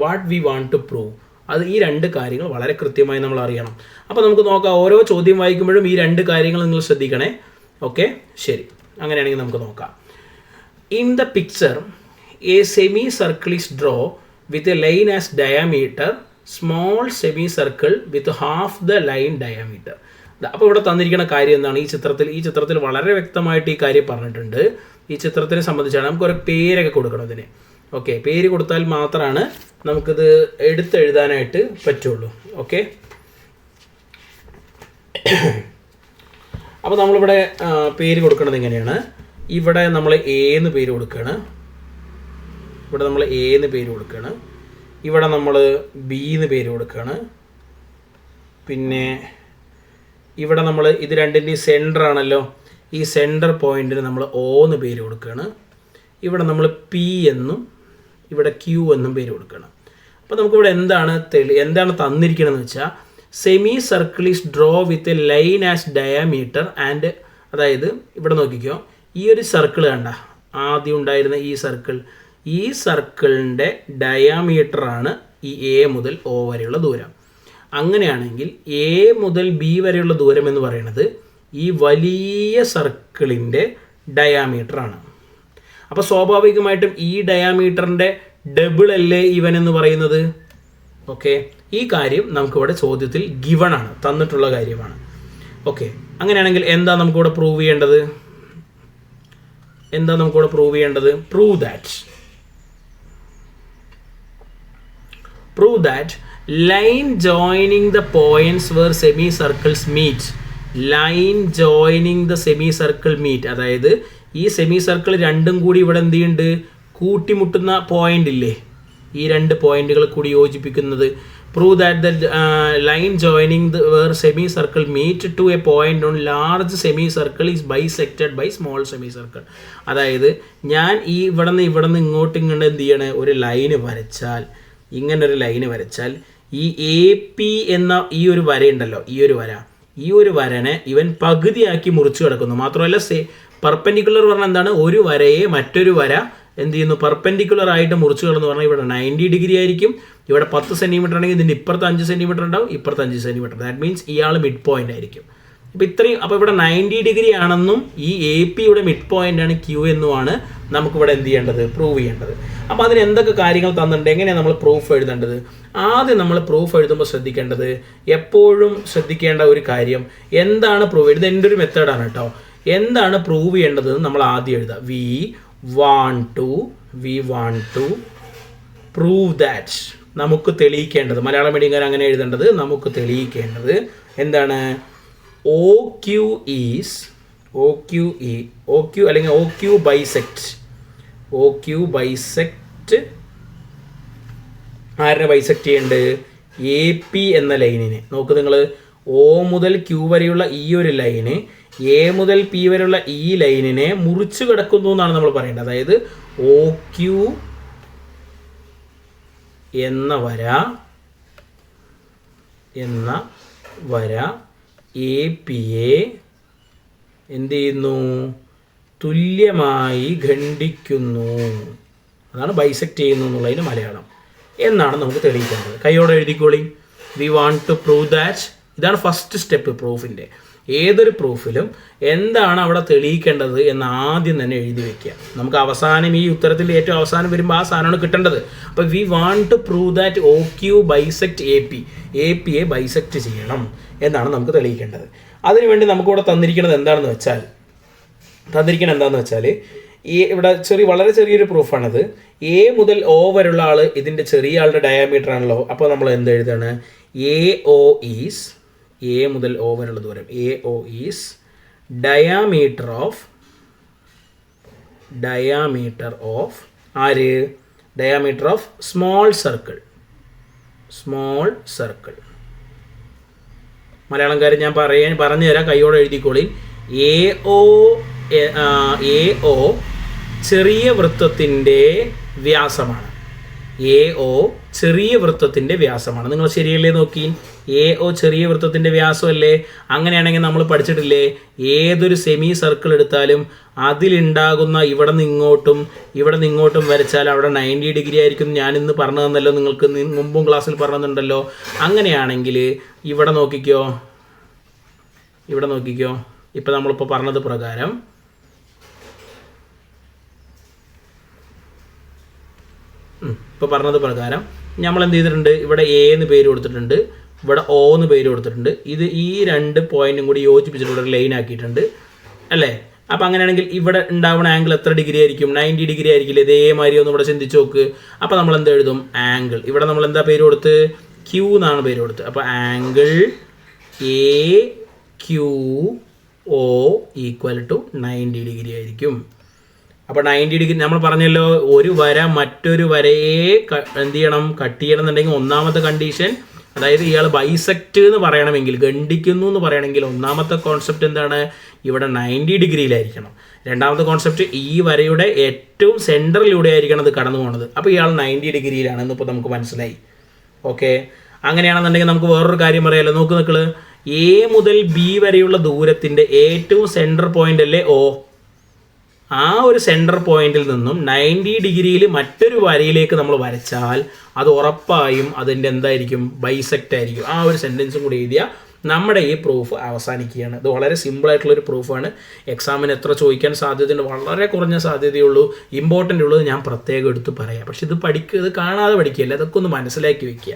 what we want to prove, അത് ഈ 2 കാര്യങ്ങൾ വളരെ കൃത്യമായി നമ്മൾ അറിയണം. അപ്പോൾ നമുക്ക് നോക്കാം, ഓരോ ചോദ്യം വായിക്കുമ്പോഴും ഈ 2 കാര്യങ്ങൾ നിങ്ങൾ ശ്രദ്ധിക്കണേ. ഓക്കെ, ശരി, അങ്ങനെയാണെങ്കിൽ നമുക്ക് നോക്കാം. In the picture A semi circle is draw with a line as diameter, small semi circle with half the line diameter. അപ്പോൾ ഇവിടെ തന്നിരിക്കുന്ന കാര്യം എന്താണ്, ഈ ചിത്രത്തിൽ വളരെ വ്യക്തമായിട്ട് ഈ കാര്യം പറഞ്ഞിട്ടുണ്ട്. ഈ ചിത്രത്തിനെ സംബന്ധിച്ചാണ് നമുക്കൊരു പേരൊക്കെ കൊടുക്കണം ഇതിന്. ഓക്കെ, പേര് കൊടുത്താൽ മാത്രമാണ് നമുക്കിത് എടുത്തെഴുതാനായിട്ട് പറ്റുള്ളൂ. ഓക്കെ, അപ്പോൾ നമ്മളിവിടെ പേര് കൊടുക്കുന്നത് എങ്ങനെയാണ്, ഇവിടെ നമ്മൾ എ എന്ന് പേര് കൊടുക്കുകയാണ്, ഇവിടെ നമ്മൾ ബി എന്ന് പേര് കൊടുക്കുകയാണ്. പിന്നെ ഇവിടെ നമ്മൾ ഇത് രണ്ടിൻ്റെയും സെൻറ്റർ ആണല്ലോ, ഈ സെൻറ്റർ പോയിന്റിന് നമ്മൾ ഒ എന്ന് പേര് കൊടുക്കുകയാണ്. ഇവിടെ നമ്മൾ പി എന്നും ഇവിടെ ക്യൂ എന്നും പേര് കൊടുക്കണം. അപ്പോൾ നമുക്കിവിടെ എന്താണ് തന്നിരിക്കണമെന്ന് വെച്ചാൽ, semi circle is draw with a line as diameter and, അതായത് ഇവിടെ നോക്കിക്കോ, ഈ ഒരു സർക്കിൾ കണ്ട, ആദ്യം ഉണ്ടായിരുന്ന ഈ സർക്കിളിൻ്റെ ഡയമീറ്ററാണ് ഈ എ മുതൽ ഒ വരെയുള്ള ദൂരം. അങ്ങനെയാണെങ്കിൽ എ മുതൽ ബി വരെയുള്ള ദൂരം എന്ന് പറയുന്നത് ഈ വലിയ സർക്കിളിൻ്റെ ഡയമീറ്ററാണ്. അപ്പോൾ സ്വാഭാവികമായിട്ടും ഈ ഡയമീറ്ററിൻ്റെ ഡബിൾ അല്ലേ ഇവൻ എന്ന് പറയുന്നത്. ഓക്കെ, ഈ കാര്യം നമുക്കിവിടെ ചോദ്യത്തിൽ ഗിവൺ ആണ്, തന്നിട്ടുള്ള കാര്യമാണ്. ഓക്കെ, അങ്ങനെയാണെങ്കിൽ എന്താ നമുക്കിവിടെ പ്രൂവ് ചെയ്യേണ്ടത്, prove that line joining the points where semicircles meet, അതായത് ഈ സെമി സർക്കിൾ രണ്ടും കൂടി ഇവിടെ എന്ത് ചെയ്യുന്നുണ്ട്, കൂട്ടിമുട്ടുന്ന പോയിന്റ് ഇല്ലേ, ഈ 2 പോയിന്റുകൾ കൂടി യോജിപ്പിക്കുന്നത്. Prove that the line joining where semi circle meet to a point on large semi circle is bisected by small semi circle. അതായത് ഞാൻ ഇവിടെ നിന്ന് ഇങ്ങോട്ട് എന്ത് ചെയ്യണേ, ഒരു ലൈന് വരച്ചാൽ, ഇങ്ങനൊരു ലൈന് വരച്ചാൽ ഈ എ പി എന്ന ഈ ഒരു വരയുണ്ടല്ലോ, ഈ ഒരു വരനെ ഇവൻ പകുതിയാക്കി മുറിച്ച് കിടക്കുന്നു. മാത്രമല്ല പെർപെൻഡിക്കുലർ പറഞ്ഞാൽ എന്താണ്, ഒരു വരയെ മറ്റൊരു വര എന്ത് ചെയ്യുന്നു, പെർപെൻഡിക്കുലർ ആയിട്ട് മുറിച്ച് കിടന്നു പറഞ്ഞാൽ ഇവിടെ 90 ഡിഗ്രി ആയിരിക്കും. ഇവിടെ 10 സെൻറ്റിമീറ്റർ ആണെങ്കിൽ ഇതിൻ്റെ ഇപ്പുറത്ത് 5 സെൻറ്റിമീറ്റർ ഉണ്ടാവും, ഇപ്പുറത്ത് 5 സെൻറ്റിമീറ്റർ. ദാറ്റ് മീൻസ് ഇയാൾ മിഡ് പോയിന്റ് ആയിരിക്കും. അപ്പോൾ ഇവിടെ 90 ഡിഗ്രി ആണെന്നും ഈ എ പിയുടെ മിഡ് പോയിന്റ് ആണ് ക്യൂ എന്നുമാണ് നമുക്കിവിടെ എന്ത് ചെയ്യേണ്ടത്, പ്രൂവ് ചെയ്യേണ്ടത്. അപ്പോൾ അതിന് എന്തൊക്കെ കാര്യങ്ങൾ തന്നിട്ടുണ്ട്, എങ്ങനെയാണ് നമ്മൾ പ്രൂഫ് എഴുതേണ്ടത്. ആദ്യം നമ്മൾ പ്രൂഫ് എഴുതുമ്പോൾ ശ്രദ്ധിക്കേണ്ടത്, എപ്പോഴും ശ്രദ്ധിക്കേണ്ട ഒരു കാര്യം, എന്താണ് പ്രൂവ് ചെയ്തത്. എൻ്റെ ഒരു മെത്തേഡാണ് കേട്ടോ. എന്താണ് പ്രൂവ് ചെയ്യേണ്ടതെന്ന് നമ്മൾ ആദ്യം എഴുതുക. We want to prove that, നമുക്ക് തെളിയിക്കേണ്ടത്. മലയാളം മീഡിയംകാർ അങ്ങനെ എഴുതേണ്ടത്, നമുക്ക് തെളിയിക്കേണ്ടത് എന്താണ്, OQ അല്ലെങ്കിൽ OQ bisect O Q bisect ആരെ ബൈസെക്റ്റ് ചെയ്യുന്നുണ്ട്? എ പി എന്ന ലൈനിനെ. നോക്ക് നിങ്ങൾ, ഒ മുതൽ ക്യൂ വരെയുള്ള ഈ ഒരു ലൈന് എ മുതൽ പി വരെയുള്ള ഈ ലൈനിനെ മുറിച്ച് കിടക്കുന്നു എന്നാണ് നമ്മൾ പറയേണ്ടത്. അതായത് ഒ ക്യു എന്ന വര എ പിയെ എന്ത് ചെയ്യുന്നു? തുല്യമായി ഖണ്ഡിക്കുന്നു. അതാണ് ബൈസെക്റ്റ് ചെയ്യുന്നു എന്നുള്ളതിന് മലയാളം എന്നാണ് നമുക്ക് തെളിയിക്കേണ്ടത്. കൈയോടെ എഴുതിക്കോളി. We want to prove that. ഇതാണ് ഫസ്റ്റ് സ്റ്റെപ്പ് പ്രൂഫിൻ്റെ. ഏതൊരു പ്രൂഫിലും എന്താണ് അവിടെ തെളിയിക്കേണ്ടത് എന്ന് ആദ്യം തന്നെ എഴുതി വെക്കുക. നമുക്ക് അവസാനം ഈ ഉത്തരത്തിൽ ഏറ്റവും അവസാനം വരുമ്പോൾ ആ സാധനമാണ് കിട്ടേണ്ടത്. അപ്പോൾ we want to prove that O Q bisect A പിയെ ബൈസെക്റ്റ് ചെയ്യണം എന്നാണ് നമുക്ക് തെളിയിക്കേണ്ടത്. അതിനുവേണ്ടി നമുക്കിവിടെ തന്നിരിക്കുന്നത് എന്താണെന്ന് വെച്ചാൽ ഈ ഇവിടെ വളരെ ചെറിയൊരു പ്രൂഫാണിത്. എ മുതൽ ഒ വരെയുള്ള ആൾ ഇതിൻ്റെ ചെറിയ ആളുടെ ഡയാമീറ്റർ ആണല്ലോ. അപ്പോൾ നമ്മൾ എന്ത് എഴുതാണ്? എ മുതൽ ഒ വരെയുള്ള ദൂരം AO is diameter of small circle. മലയാളംകാരൻ ഞാൻ പറഞ്ഞു തരാം, കൈയോടെ എഴുതിക്കോളി. AO ചെറിയ വൃത്തത്തിൻ്റെ വ്യാസമാണ്. നിങ്ങൾ ശരിയല്ലേ നോക്കി? AO ചെറിയ വൃത്തത്തിൻ്റെ വ്യാസമല്ലേ? അങ്ങനെയാണെങ്കിൽ നമ്മൾ പഠിച്ചിട്ടില്ലേ, ഏതൊരു സെമി സർക്കിൾ എടുത്താലും അതിലുണ്ടാകുന്ന ഇവിടെ നിന്ന് ഇങ്ങോട്ടും വരച്ചാൽ അവിടെ 90 ഡിഗ്രി ആയിരിക്കും. ഞാനിന്ന് പറഞ്ഞു തന്നല്ലോ, നിങ്ങൾക്ക് മുമ്പും ക്ലാസ്സിൽ പറഞ്ഞിട്ടുണ്ടല്ലോ. അങ്ങനെയാണെങ്കിൽ ഇവിടെ നോക്കിക്കോ. ഇപ്പം നമ്മളിപ്പോൾ പറഞ്ഞത് പ്രകാരം നമ്മൾ എന്ത് ചെയ്തിട്ടുണ്ട്? ഇവിടെ A എന്ന് പേര് കൊടുത്തിട്ടുണ്ട്, ഇവിടെ O എന്ന് പേര് കൊടുത്തിട്ടുണ്ട്. ഈ 2 പോയിന്റും കൂടി യോജിപ്പിച്ചിട്ട് ഇവിടെ ലൈൻ ആക്കിയിട്ടുണ്ട് അല്ലേ? അപ്പോൾ അങ്ങനെയാണെങ്കിൽ ഇവിടെ ഉണ്ടാവുന്ന ആംഗിൾ എത്ര ഡിഗ്രി ആയിരിക്കും? 90 ഡിഗ്രി ആയിരിക്കില്ലേ? ഇതേമാതിരി ഒന്ന് ഇവിടെ ചിന്തിച്ച് നോക്ക്. അപ്പോൾ നമ്മൾ എന്താ എഴുതും? ആംഗിൾ. ഇവിടെ നമ്മൾ എന്താ പേര് കൊടുത്ത്? Q എന്നാണ് പേര് കൊടുത്ത്. അപ്പോൾ angle AQO equal to 90 degree ആയിരിക്കും. അപ്പോൾ 90 ഡിഗ്രി നമ്മൾ പറഞ്ഞല്ലോ, ഒരു വര മറ്റൊരു വരയെ എന്ത് ചെയ്യണം? കട്ട് ചെയ്യണം എന്നുണ്ടെങ്കിൽ ഒന്നാമത്തെ കണ്ടീഷൻ, അതായത് ഇയാൾ ബൈസെക്റ്റ് എന്ന് പറയണമെങ്കിൽ, ഖണ്ഡിക്കുന്നു എന്ന് പറയണമെങ്കിൽ ഒന്നാമത്തെ കോൺസെപ്റ്റ് എന്താണ്? ഇവിടെ 90 ഡിഗ്രിയിലായിരിക്കണം. രണ്ടാമത്തെ കോൺസെപ്റ്റ് ഈ വരയുടെ ഏറ്റവും സെൻറ്ററിലൂടെ ആയിരിക്കണം ഇത് കടന്നു പോകുന്നത്. അപ്പോൾ ഇയാൾ 90 ഡിഗ്രിയിലാണെന്ന് ഇപ്പോൾ നമുക്ക് മനസ്സിലായി. ഓക്കെ, അങ്ങനെയാണെന്നുണ്ടെങ്കിൽ നമുക്ക് വേറൊരു കാര്യം പറയാമല്ലോ. നോക്ക്, A മുതൽ B വരെയുള്ള ദൂരത്തിൻ്റെ ഏറ്റവും സെൻറ്റർ പോയിന്റ് അല്ലേ O? ആ ഒരു സെൻറ്റർ പോയിന്റിൽ നിന്നും 90 ഡിഗ്രിയിൽ മറ്റൊരു വരയിലേക്ക് നമ്മൾ വരച്ചാൽ അത് ഉറപ്പായും അതിൻ്റെ എന്തായിരിക്കും? ബൈസെക്റ്റ് ആയിരിക്കും. ആ ഒരു സെൻറ്റൻസും കൂടി എഴുതിയാൽ നമ്മുടെ ഈ പ്രൂഫ് അവസാനിക്കുകയാണ്. ഇത് വളരെ സിമ്പിളായിട്ടുള്ളൊരു പ്രൂഫാണ്. എക്സാമിന് എത്ര ചോദിക്കാൻ സാധ്യതയുണ്ട്? വളരെ കുറഞ്ഞ സാധ്യതയുള്ളൂ. ഇമ്പോർട്ടൻ്റ് ഉള്ളത് ഞാൻ പ്രത്യേകം എടുത്ത് പറയാം. പക്ഷെ ഇത് കാണാതെ പഠിക്കുകയല്ല, അതൊക്കെ ഒന്ന് മനസ്സിലാക്കി വെക്കുക.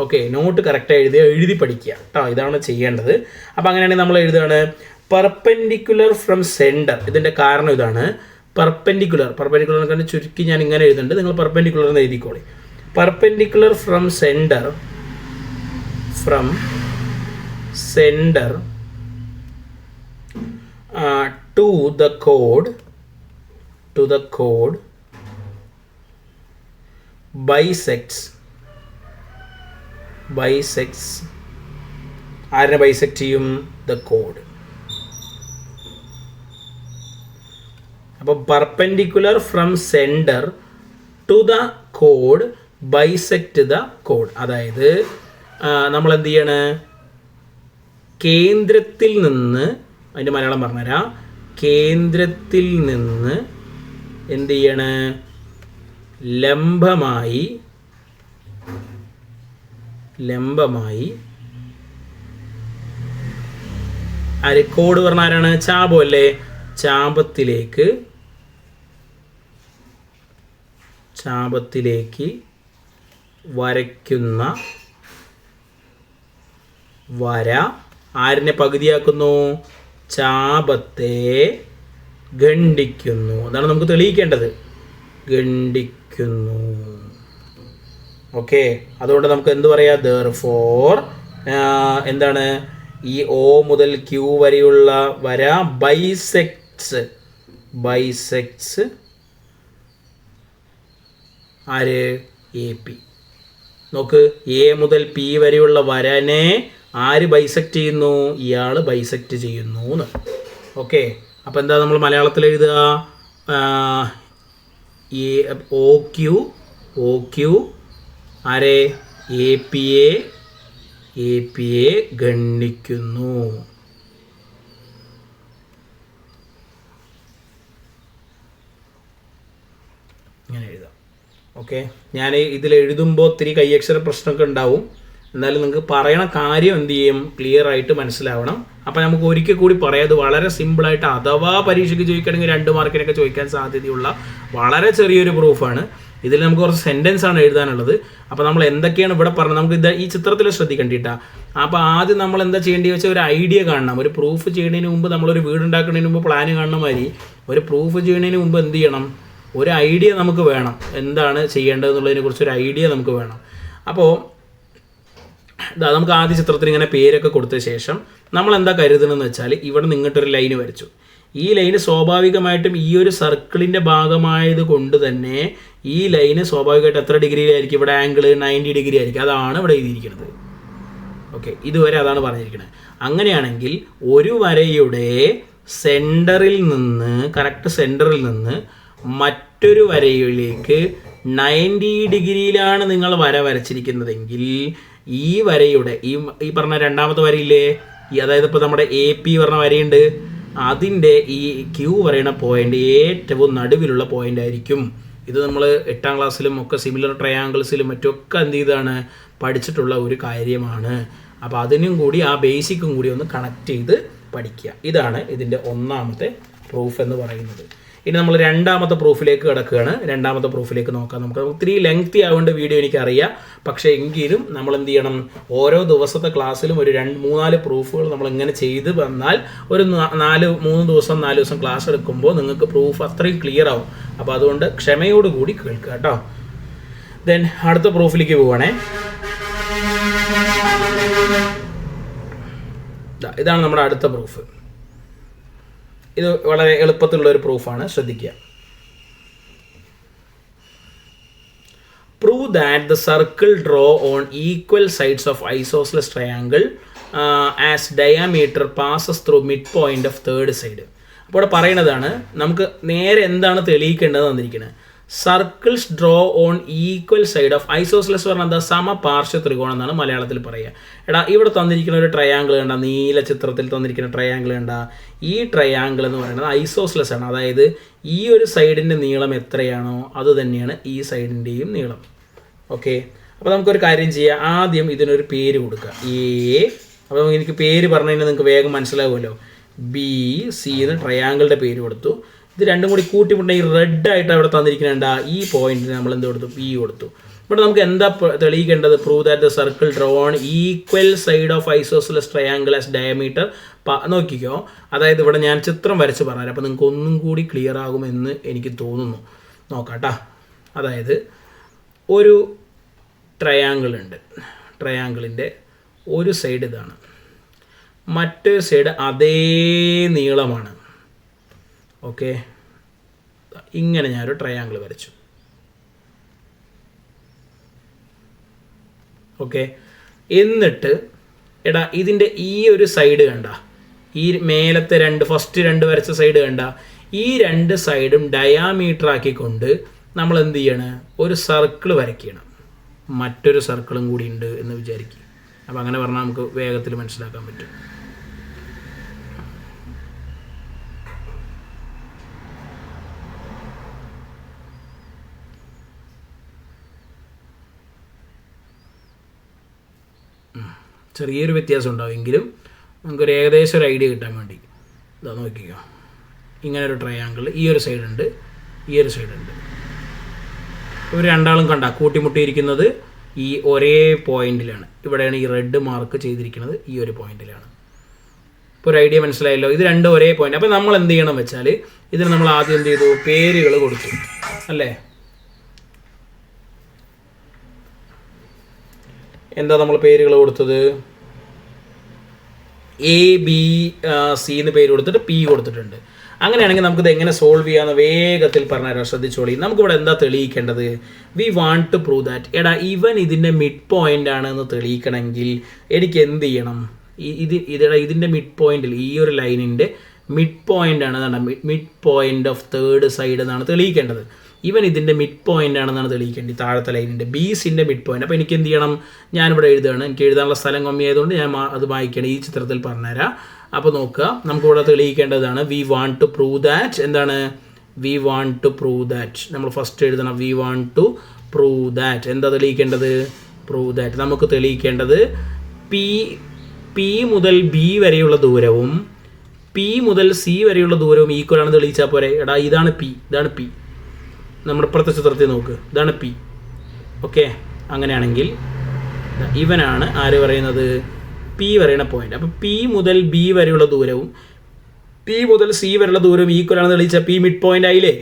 ഓക്കെ, നോട്ട് കറക്റ്റായി എഴുതി പഠിക്കുക കേട്ടോ. ഇതാണ് ചെയ്യേണ്ടത്. അപ്പോൾ അങ്ങനെയാണെങ്കിൽ നമ്മൾ എഴുതുകയാണ് പെർപെൻഡിക്കുലർ ഫ്രം സെൻറ്റർ. ഇതിൻ്റെ കാരണം ഇതാണ്. പെർപെൻഡിക്കുലർ എന്ന് ചുരുക്കി ഞാൻ ഇങ്ങനെ എഴുതുന്നുണ്ട്, നിങ്ങൾ പെർപെൻഡിക്കുലർ എന്ന് എഴുതിക്കോളി. Perpendicular from centre to the code bisects ആരെ ബൈസെക്റ്റ് ചെയ്യും? The code. അപ്പോൾ perpendicular from centre to the code bisect the code. അതായത് നമ്മൾ എന്ത് ചെയ്യണം? കേന്ദ്രത്തിൽ നിന്ന്, അതിൻ്റെ മലയാളം പറഞ്ഞുതരാം. കേന്ദ്രത്തിൽ നിന്ന് എന്ത് ചെയ്യണം? ലംബമായി കോഡ് പറഞ്ഞ ആരാണ്? ചാപം അല്ലേ? ചാപത്തിലേക്ക് വരയ്ക്കുന്ന വര ആരിനെ പകുതിയാക്കുന്നു? ചാപത്തെ ഖണ്ഡിക്കുന്നു. അതാണ് നമുക്ക് തെളിയിക്കേണ്ടത്. ഖണ്ഡിക്കുന്നു. ഓക്കെ, അതുകൊണ്ട് നമുക്ക് എന്ത് പറയാം? therefore എന്താണ്? ഈ O മുതൽ Q വരെയുള്ള വര ബൈസെക്ട്സ് ആര്? A P. നോക്ക്, എ മുതൽ പി വരെയുള്ള വരനെ ആര് ബൈസെക്റ്റ് ചെയ്യുന്നു? ഇയാൾ ബൈസെക്റ്റ് ചെയ്യുന്നു എന്ന്. ഓക്കെ, അപ്പോൾ എന്താ നമ്മൾ മലയാളത്തിൽ എഴുതുക? ഒ ക്യു ആരെ? എ പിയെ ഗണ്ണിക്കുന്നു. ഇങ്ങനെ എഴുതാം. ഓക്കെ, ഞാൻ ഇതിൽ എഴുതുമ്പോൾ ഒത്തിരി കൈയക്ഷര പ്രശ്നമൊക്കെ ഉണ്ടാവും. എന്നാലും നിങ്ങൾക്ക് പറയണ കാര്യം എന്ത് ചെയ്യും? ക്ലിയർ ആയിട്ട് മനസ്സിലാവണം. അപ്പോൾ നമുക്ക് ഒരിക്കൽ കൂടി പറയാം, അത് വളരെ സിമ്പിളായിട്ട് അഥവാ പരീക്ഷയ്ക്ക് ചോദിക്കുകയാണെങ്കിൽ 2 മാർക്കിനൊക്കെ ചോദിക്കാൻ സാധ്യതയുള്ള വളരെ ചെറിയൊരു പ്രൂഫാണ്. ഇതിൽ നമുക്ക് കുറച്ച് സെൻറ്റൻസ് ആണ് എഴുതാനുള്ളത്. അപ്പോൾ നമ്മൾ എന്തൊക്കെയാണ് ഇവിടെ പറഞ്ഞത്, നമുക്ക് ഇത് ഈ ചിത്രത്തിൽ ശ്രദ്ധിക്കേണ്ടിട്ടാ. അപ്പോൾ ആദ്യം നമ്മൾ എന്താ ചെയ്യേണ്ടത് വെച്ചാൽ ഒരു ഐഡിയ കാണണം. ഒരു പ്രൂഫ് ചെയ്യുന്നതിന് മുമ്പ്, നമ്മളൊരു വീട് ഉണ്ടാക്കുന്നതിന് മുമ്പ് പ്ലാൻ കാണുന്ന മാതിരി ഒരു പ്രൂഫ് ചെയ്യുന്നതിന് മുമ്പ് എന്ത് ചെയ്യണം? ഒരു ഐഡിയ നമുക്ക് വേണം. എന്താണ് ചെയ്യേണ്ടതെന്നുള്ളതിനെ കുറിച്ചൊരു ഐഡിയ നമുക്ക് വേണം. അപ്പോൾ നമുക്ക് ആദ്യ ചിത്രത്തിന് ഇങ്ങനെ പേരൊക്കെ കൊടുത്ത ശേഷം നമ്മൾ എന്താ കരുതണമെന്ന് വെച്ചാൽ, ഇവിടെ നിങ്ങട്ടൊരു ലൈന് വരച്ചു. ഈ ലൈന് സ്വാഭാവികമായിട്ടും ഈ ഒരു സർക്കിളിൻ്റെ ഭാഗമായത് കൊണ്ട് തന്നെ ഈ ലൈന് സ്വാഭാവികമായിട്ട് എത്ര ഡിഗ്രിയിലായിരിക്കും? ഇവിടെ ആംഗിൾ 90 ഡിഗ്രി ആയിരിക്കും. അതാണ് ഇവിടെ എഴുതിയിരിക്കുന്നത്. ഓക്കെ, ഇതുവരെ അതാണ് പറഞ്ഞിരിക്കുന്നത്. അങ്ങനെയാണെങ്കിൽ ഒരു വരയുടെ സെൻറ്ററിൽ നിന്ന്, കറക്റ്റ് സെൻറ്ററിൽ നിന്ന് മറ്റൊരു വരയിലേക്ക് 90 ഡിഗ്രിയിലാണ് നിങ്ങൾ വര വരച്ചിരിക്കുന്നതെങ്കിൽ ഈ വരയുടെ ഈ പറഞ്ഞ രണ്ടാമത്തെ വരയില്ലേ, അതായത് ഇപ്പോൾ നമ്മുടെ എ പി പറഞ്ഞ വരയുണ്ട്, അതിൻ്റെ ഈ ക്യൂ പറയുന്ന പോയിന്റ് ഏറ്റവും നടുവിലുള്ള പോയിന്റ് ആയിരിക്കും. ഇത് നമ്മൾ 8ാം ക്ലാസ്സിലും ഒക്കെ സിമിലർ ട്രയാങ്കിൾസിലും മറ്റൊക്കെ എന്ത് ചെയ്താണ് പഠിച്ചിട്ടുള്ള ഒരു കാര്യമാണ്. അപ്പോൾ അതിനും കൂടി ആ ബേസിക്കും കൂടി ഒന്ന് കണക്ട് ചെയ്ത് പഠിക്കുക. ഇതാണ് ഇതിൻ്റെ ഒന്നാമത്തെ പ്രൂഫ് എന്ന് പറയുന്നത്. ഇനി നമ്മൾ രണ്ടാമത്തെ പ്രൂഫിലേക്ക് കിടക്കുകയാണ്. രണ്ടാമത്തെ പ്രൂഫിലേക്ക് നോക്കാം. നമുക്ക് ഒത്തിരി ലെങ്തി ആവേണ്ട വീഡിയോ എനിക്കറിയാം. പക്ഷേ എങ്കിലും നമ്മൾ എന്ത് ചെയ്യണം? ഓരോ ദിവസത്തെ ക്ലാസ്സിലും ഒരു 2-3-4 പ്രൂഫുകൾ നമ്മൾ ഇങ്ങനെ ചെയ്ത് വന്നാൽ ഒരു 3 ദിവസം ക്ലാസ് എടുക്കുമ്പോൾ നിങ്ങൾക്ക് പ്രൂഫ് അത്രയും ക്ലിയർ ആവും. അപ്പോൾ അതുകൊണ്ട് ക്ഷമയോടുകൂടി കേൾക്കുക കേട്ടോ. ദെൻ അടുത്ത പ്രൂഫിലേക്ക് പോവുകയാണേ. ഇതാണ് നമ്മുടെ അടുത്ത പ്രൂഫ്. ഇത് വളരെ എളുപ്പത്തിലുള്ള ഒരു പ്രൂഫാണ്, ശ്രദ്ധിക്കുക. Prove that the circle draw on equal sides of isosceles triangle as diameter passes through mid point of third side. അപ്പോൾ ഇവിടെ പറയുന്നതാണ്, നമുക്ക് നേരെ എന്താണ് തെളിയിക്കേണ്ടത് തന്നിരിക്കുന്നത്. Circles draw on equal side of isosceles പറഞ്ഞാൽ എന്താ? സമപാർശ്വ ത്രികോണം എന്നാണ് മലയാളത്തിൽ പറയുക. എടാ, ഇവിടെ തന്നിരിക്കുന്ന ഒരു ട്രയാങ്കിൾ കണ്ട, നീല ചിത്രത്തിൽ തന്നിരിക്കുന്ന ട്രയാങ്കിൾ കണ്ട, ഈ ട്രയാങ്കിൾ എന്ന് പറയുന്നത് ഐസോസെലസ് ആണ്. അതായത് ഈ ഒരു സൈഡിൻ്റെ നീളം എത്രയാണോ അത് തന്നെയാണ് ഈ സൈഡിൻ്റെയും നീളം. ഓക്കെ, അപ്പോൾ നമുക്കൊരു കാര്യം ചെയ്യാം. ആദ്യം ഇതിനൊരു പേര് കൊടുക്കുക, എ. അപ്പോൾ എനിക്ക് പേര് പറഞ്ഞു കഴിഞ്ഞാൽ നിങ്ങൾക്ക് വേഗം മനസ്സിലാവുമല്ലോ. ബി, സി എന്ന് ട്രയാങ്കിളുടെ പേര് കൊടുത്തു. ഇത് രണ്ടും കൂടി കൂട്ടിമുട്ടുന്ന ഈ റെഡ് ആയിട്ട് അവിടെ തന്നിരിക്കുന്നുണ്ട്, ഈ പോയിന്റിന് നമ്മൾ എന്ത് കൊടുത്തു? പി കൊടുത്തു. ഇവിടെ നമുക്ക് എന്താ തെളിയിക്കേണ്ടത്? Prove that the circle drawn equal side of isosceles triangle as diameter. നോക്കിക്കോ, അതായത് ഇവിടെ ഞാൻ ചിത്രം വരച്ച് പറഞ്ഞുതരാം. അപ്പോൾ നിങ്ങൾക്ക് ഒന്നും കൂടി ക്ലിയർ ആകുമെന്ന് എനിക്ക് തോന്നുന്നു. നോക്കാട്ടാ. അതായത് ഒരു ട്രയാങ്കിൾ ഉണ്ട്. ട്രയാങ്കിളിൻ്റെ ഒരു സൈഡ് ഇതാണ്, മറ്റൊരു സൈഡ് അതേ നീളമാണ്. ഓക്കെ, ഇങ്ങനെ ഞാനൊരു ട്രയാങ്കിൾ വരച്ചു. ഓക്കെ, എന്നിട്ട് എടാ ഇതിൻ്റെ ഈ ഒരു സൈഡ് കണ്ട, ഈ മേലത്തെ ഫസ്റ്റ് രണ്ട് വരച്ച സൈഡ് കണ്ട, ഈ 2 സൈഡും ഡയാമീറ്റർ ആക്കിക്കൊണ്ട് നമ്മൾ എന്ത് ചെയ്യണം? ഒരു സർക്കിൾ വരയ്ക്കണം. മറ്റൊരു സർക്കിളും കൂടി ഉണ്ട് എന്ന് വിചാരിക്കുക. അപ്പോൾ അങ്ങനെ പറഞ്ഞാൽ നമുക്ക് വേഗത്തിൽ മനസ്സിലാക്കാൻ പറ്റും. ചെറിയൊരു വ്യത്യാസം ഉണ്ടാവുമെങ്കിലും നമുക്കൊരു ഏകദേശം ഒരു ഐഡിയ കിട്ടാൻ വേണ്ടി ഇതാ നോക്കിക്കോ. ഇങ്ങനെ ഒരു ട്രയാങ്കിൾ, ഈ ഒരു സൈഡുണ്ട്, ഈ ഒരു സൈഡുണ്ട്. ഇവർ രണ്ടാളും കണ്ട കൂട്ടിമുട്ടിയിരിക്കുന്നത് ഈ ഒരേ പോയിന്റിലാണ്. ഇവിടെയാണ് ഈ റെഡ് മാർക്ക് ചെയ്തിരിക്കുന്നത്, ഈ ഒരു പോയിന്റിലാണ്. ഇപ്പോൾ ഒരു ഐഡിയ മനസ്സിലായല്ലോ. ഇത് രണ്ടും ഒരേ പോയിന്റ്. അപ്പോൾ നമ്മൾ എന്ത് ചെയ്യണം വെച്ചാൽ, ഇതിന് നമ്മൾ ആദ്യം എന്ത് ചെയ്തു? പേരുകൾ കൊടുത്തു അല്ലേ? എന്താ നമ്മൾ പേരുകൾ കൊടുത്തത്? എ, ബി, സി എന്ന് പേര് കൊടുത്തിട്ട് പി കൊടുത്തിട്ടുണ്ട്. അങ്ങനെയാണെങ്കിൽ നമുക്കിത് എങ്ങനെ സോൾവ് ചെയ്യാമെന്ന് വേഗത്തിൽ പറഞ്ഞുതരാം, ശ്രദ്ധിച്ചോളി. നമുക്കിവിടെ എന്താ തെളിയിക്കേണ്ടത്? We want to prove that എടാ ഇവൻ ഇതിൻ്റെ മിഡ് പോയിന്റ് ആണെന്ന് തെളിയിക്കണമെങ്കിൽ എനിക്ക് എന്ത് ചെയ്യണം? ഇതിൻ്റെ മിഡ് പോയിന്റിൽ ഈ ഒരു ലൈനിൻ്റെ മിഡ് പോയിന്റ് ആണ്, mid point of third side എന്നാണ് തെളിയിക്കേണ്ടത്. ഇവൻ ഇതിൻ്റെ മിഡ് പോയിന്റ് ആണെന്നാണ് തെളിയിക്കേണ്ടത്, താഴത്തെ ലൈനിൻ്റെ ബീസിൻ്റെ മിഡ് പോയിന്റ്. അപ്പോൾ എനിക്ക് എന്ത് ചെയ്യണം? ഞാനിവിടെ എഴുതുകയാണ്, എനിക്ക് എഴുതാനുള്ള സ്ഥലം കമ്മിയായതുകൊണ്ട് ഞാൻ അത് വായിക്കണം, ഈ ചിത്രത്തിൽ പറഞ്ഞുതരാം. അപ്പോൾ നോക്കുക, നമുക്കിവിടെ തെളിയിക്കേണ്ടതാണ് we want to prove that. എന്താണ് we want to prove that? നമ്മൾ ഫസ്റ്റ് എഴുതണം we want to prove that. എന്താ തെളിയിക്കേണ്ടത്? പ്രൂവ് ദാറ്റ് നമുക്ക് തെളിയിക്കേണ്ടത് പി മുതൽ ബി വരെയുള്ള ദൂരവും പി മുതൽ സി വരെയുള്ള ദൂരവും ഈക്വൽ ആണെന്ന് തെളിയിച്ചാൽ പോരെ. എടാ ഇതാണ് പി, നമ്മുടെ ഇപ്പുറത്തെ ചിത്രത്തിൽ നോക്ക്, ഇതാണ് പി. ഓക്കെ, അങ്ങനെയാണെങ്കിൽ ഇവനാണ് ആര് പറയുന്നത്? പി പറയുന്ന പോയിന്റ്. അപ്പോൾ പി മുതൽ ബി വരെയുള്ള ദൂരവും പി മുതൽ സി വരെയുള്ള ദൂരവും ഈക്വൽ ആണെന്ന് തെളിയിച്ചാൽ പി മിഡ് പോയിന്റ് ആയില്ലേ?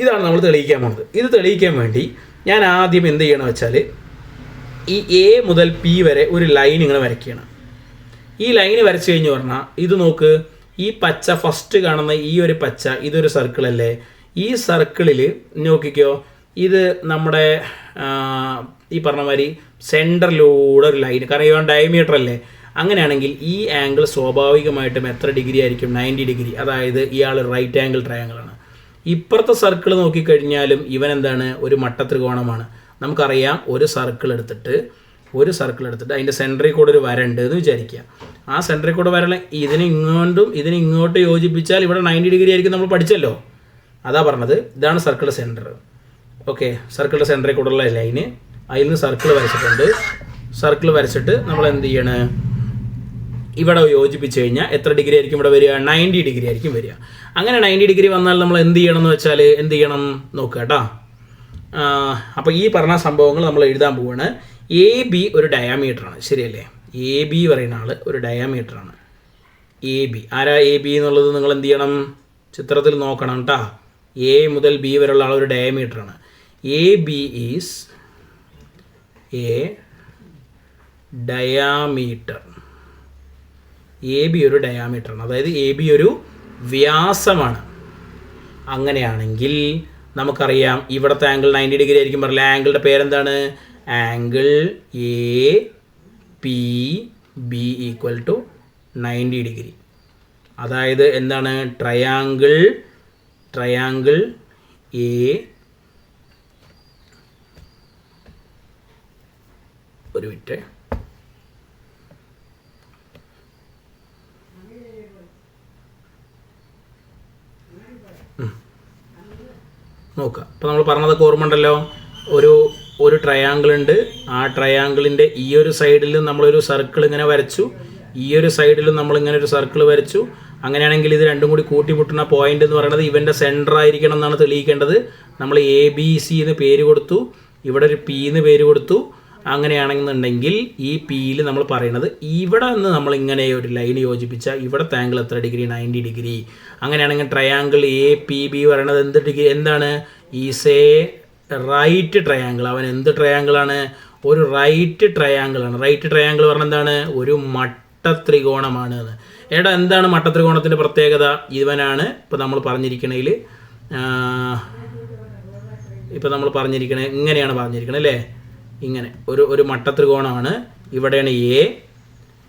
ഇതാണ് നമ്മൾ തെളിയിക്കാൻ പോകുന്നത്. ഇത് തെളിയിക്കാൻ വേണ്ടി ഞാൻ ആദ്യം എന്ത് ചെയ്യണമെന്ന് വെച്ചാൽ ഈ എ മുതൽ പി വരെ ഒരു ലൈൻ ഇങ്ങനെ വരയ്ക്കുകയാണ്. ഈ ലൈന് വരച്ച് കഴിഞ്ഞ് പറഞ്ഞാൽ ഇത് നോക്ക്, ഈ പച്ച ഫസ്റ്റ് കാണുന്ന ഈ ഒരു പച്ച ഇതൊരു സർക്കിളല്ലേ? ഈ സർക്കിളിൽ നോക്കിക്കോ, ഇത് നമ്മുടെ ഈ പറഞ്ഞ മാതിരി സെൻറ്ററിലൂടെ ഒരു ലൈൻ, കാരണം ഇവൻ ഡയമീറ്റർ അല്ലേ. അങ്ങനെയാണെങ്കിൽ ഈ ആംഗിൾ സ്വാഭാവികമായിട്ടും എത്ര ഡിഗ്രി ആയിരിക്കും? 90 ഡിഗ്രി. അതായത് ഇയാൾ റൈറ്റ് ആംഗിൾ ട്രയാങ്കിളാണ്. ഇപ്പുറത്തെ സർക്കിൾ നോക്കിക്കഴിഞ്ഞാലും ഇവൻ എന്താണ്? ഒരു മട്ടത്രികോണമാണ്. നമുക്കറിയാം, ഒരു സർക്കിൾ എടുത്തിട്ട് അതിൻ്റെ സെൻറ്ററിൽ കൂടെ ഒരു വര ഉണ്ട് എന്ന് വിചാരിക്കുക. ആ സെൻറ്ററിൽ കൂടെ വരല ഇതിനെ യോജിപ്പിച്ചാൽ ഇവിടെ 90 ഡിഗ്രി ആയിരിക്കും. നമ്മൾ പഠിച്ചല്ലോ, അതാ പറഞ്ഞത്. ഇതാണ് സർക്കിൾ സെൻറ്റർ. ഓക്കെ, സർക്കിളിൻ്റെ സെൻറ്ററിൽ കൂടെയുള്ള ലൈന്, അതിൽ നിന്ന് സർക്കിൾ വരച്ചിട്ടുണ്ട്. സർക്കിൾ വരച്ചിട്ട് നമ്മൾ എന്ത് ചെയ്യണം? ഇവിടെ യോജിപ്പിച്ച് കഴിഞ്ഞാൽ എത്ര ഡിഗ്രി ആയിരിക്കും ഇവിടെ വരിക? 90 ഡിഗ്രി ആയിരിക്കും വരിക. അങ്ങനെ 90 ഡിഗ്രി വന്നാൽ നമ്മൾ എന്ത് ചെയ്യണം എന്ന് വെച്ചാൽ എന്ത് ചെയ്യണം നോക്കുക കേട്ടോ. അപ്പോൾ ഈ പറഞ്ഞ സംഭവങ്ങൾ നമ്മൾ എഴുതാൻ പോവാണ്. എ ബി ഒരു ഡയാമീറ്ററാണ്, ശരിയല്ലേ? എ ബി പറയുന്ന ആൾ ഒരു ഡയാമീറ്ററാണ്. എ ബി ആരാ? എ ബി എന്നുള്ളത് നിങ്ങൾ എന്ത് ചെയ്യണം? ചിത്രത്തിൽ നോക്കണം കേട്ടോ. എ മുതൽ ബി വരെയുള്ള ആൾ ഒരു ഡയമീറ്ററാണ്. A B is a diameter. A B ഒരു ഡയാമീറ്ററാണ്, അതായത് എ ബി ഒരു വ്യാസമാണ്. അങ്ങനെയാണെങ്കിൽ നമുക്കറിയാം ഇവിടുത്തെ ആംഗിൾ 90 ഡിഗ്രി ആയിരിക്കും. പറഞ്ഞില്ല, ആംഗിളിൻ്റെ പേരെന്താണ്? Angle A P B equal to 90 degree. അതായത് എന്താണ്? ട്രയാങ്കിൾ എ ഒരു മിനിറ്റ് നോക്കുക. അപ്പോൾ നമ്മൾ പറഞ്ഞതൊക്കെ ഓർമ്മ ഉണ്ടല്ലോ. ഒരു ട്രയാങ്കിൾ ഉണ്ട്. ആ ട്രയാങ്കിളിൻ്റെ ഈ ഒരു സൈഡിൽ നമ്മളൊരു സർക്കിൾ ഇങ്ങനെ വരച്ചു, ഈ ഒരു സൈഡിലും നമ്മളിങ്ങനെ ഒരു സർക്കിൾ വരച്ചു. അങ്ങനെയാണെങ്കിൽ ഇത് രണ്ടും കൂടി കൂട്ടിമുട്ടുന്ന പോയിന്റ് എന്ന് പറയുന്നത് ഇവൻ്റെ സെൻറ്റർ ആയിരിക്കണം എന്നാണ് തെളിയിക്കേണ്ടത്. നമ്മൾ എ ബി സി എന്ന് പേര് കൊടുത്തു, ഇവിടെ ഒരു പി എന്ന് പേര് കൊടുത്തു. അങ്ങനെയാണെന്നുണ്ടെങ്കിൽ ഈ പിയിൽ നമ്മൾ പറയുന്നത് ഇവിടെ നിന്ന് നമ്മളിങ്ങനെ ഒരു ലൈൻ യോജിപ്പിച്ചാൽ ഇവിടുത്തെ ആംഗിൾ എത്ര ഡിഗ്രി? 90 ഡിഗ്രി. അങ്ങനെയാണെങ്കിൽ ട്രയാങ്കിൾ എ പി ബി പറയുന്നത് എന്താണ്? Is a right triangle. അവൻ എന്ത് ട്രയാങ്കിളാണ്? ഒരു റൈറ്റ് ട്രയാങ്കിളാണ്. റൈറ്റ് ട്രയാങ്കിൾ പറഞ്ഞാൽ എന്താണ്? ഒരു മട്ടത്രികോണമാണ്. എടാ എന്താണ് മട്ടത്രികോണത്തിൻ്റെ പ്രത്യേകത? ഇവനാണ് ഇപ്പോൾ നമ്മൾ പറഞ്ഞിരിക്കണതിൽ ഇങ്ങനെയാണ് പറഞ്ഞിരിക്കണത് അല്ലേ? ഇങ്ങനെ ഒരു മട്ടത്രികോണമാണ്. ഇവിടെയാണ് എ,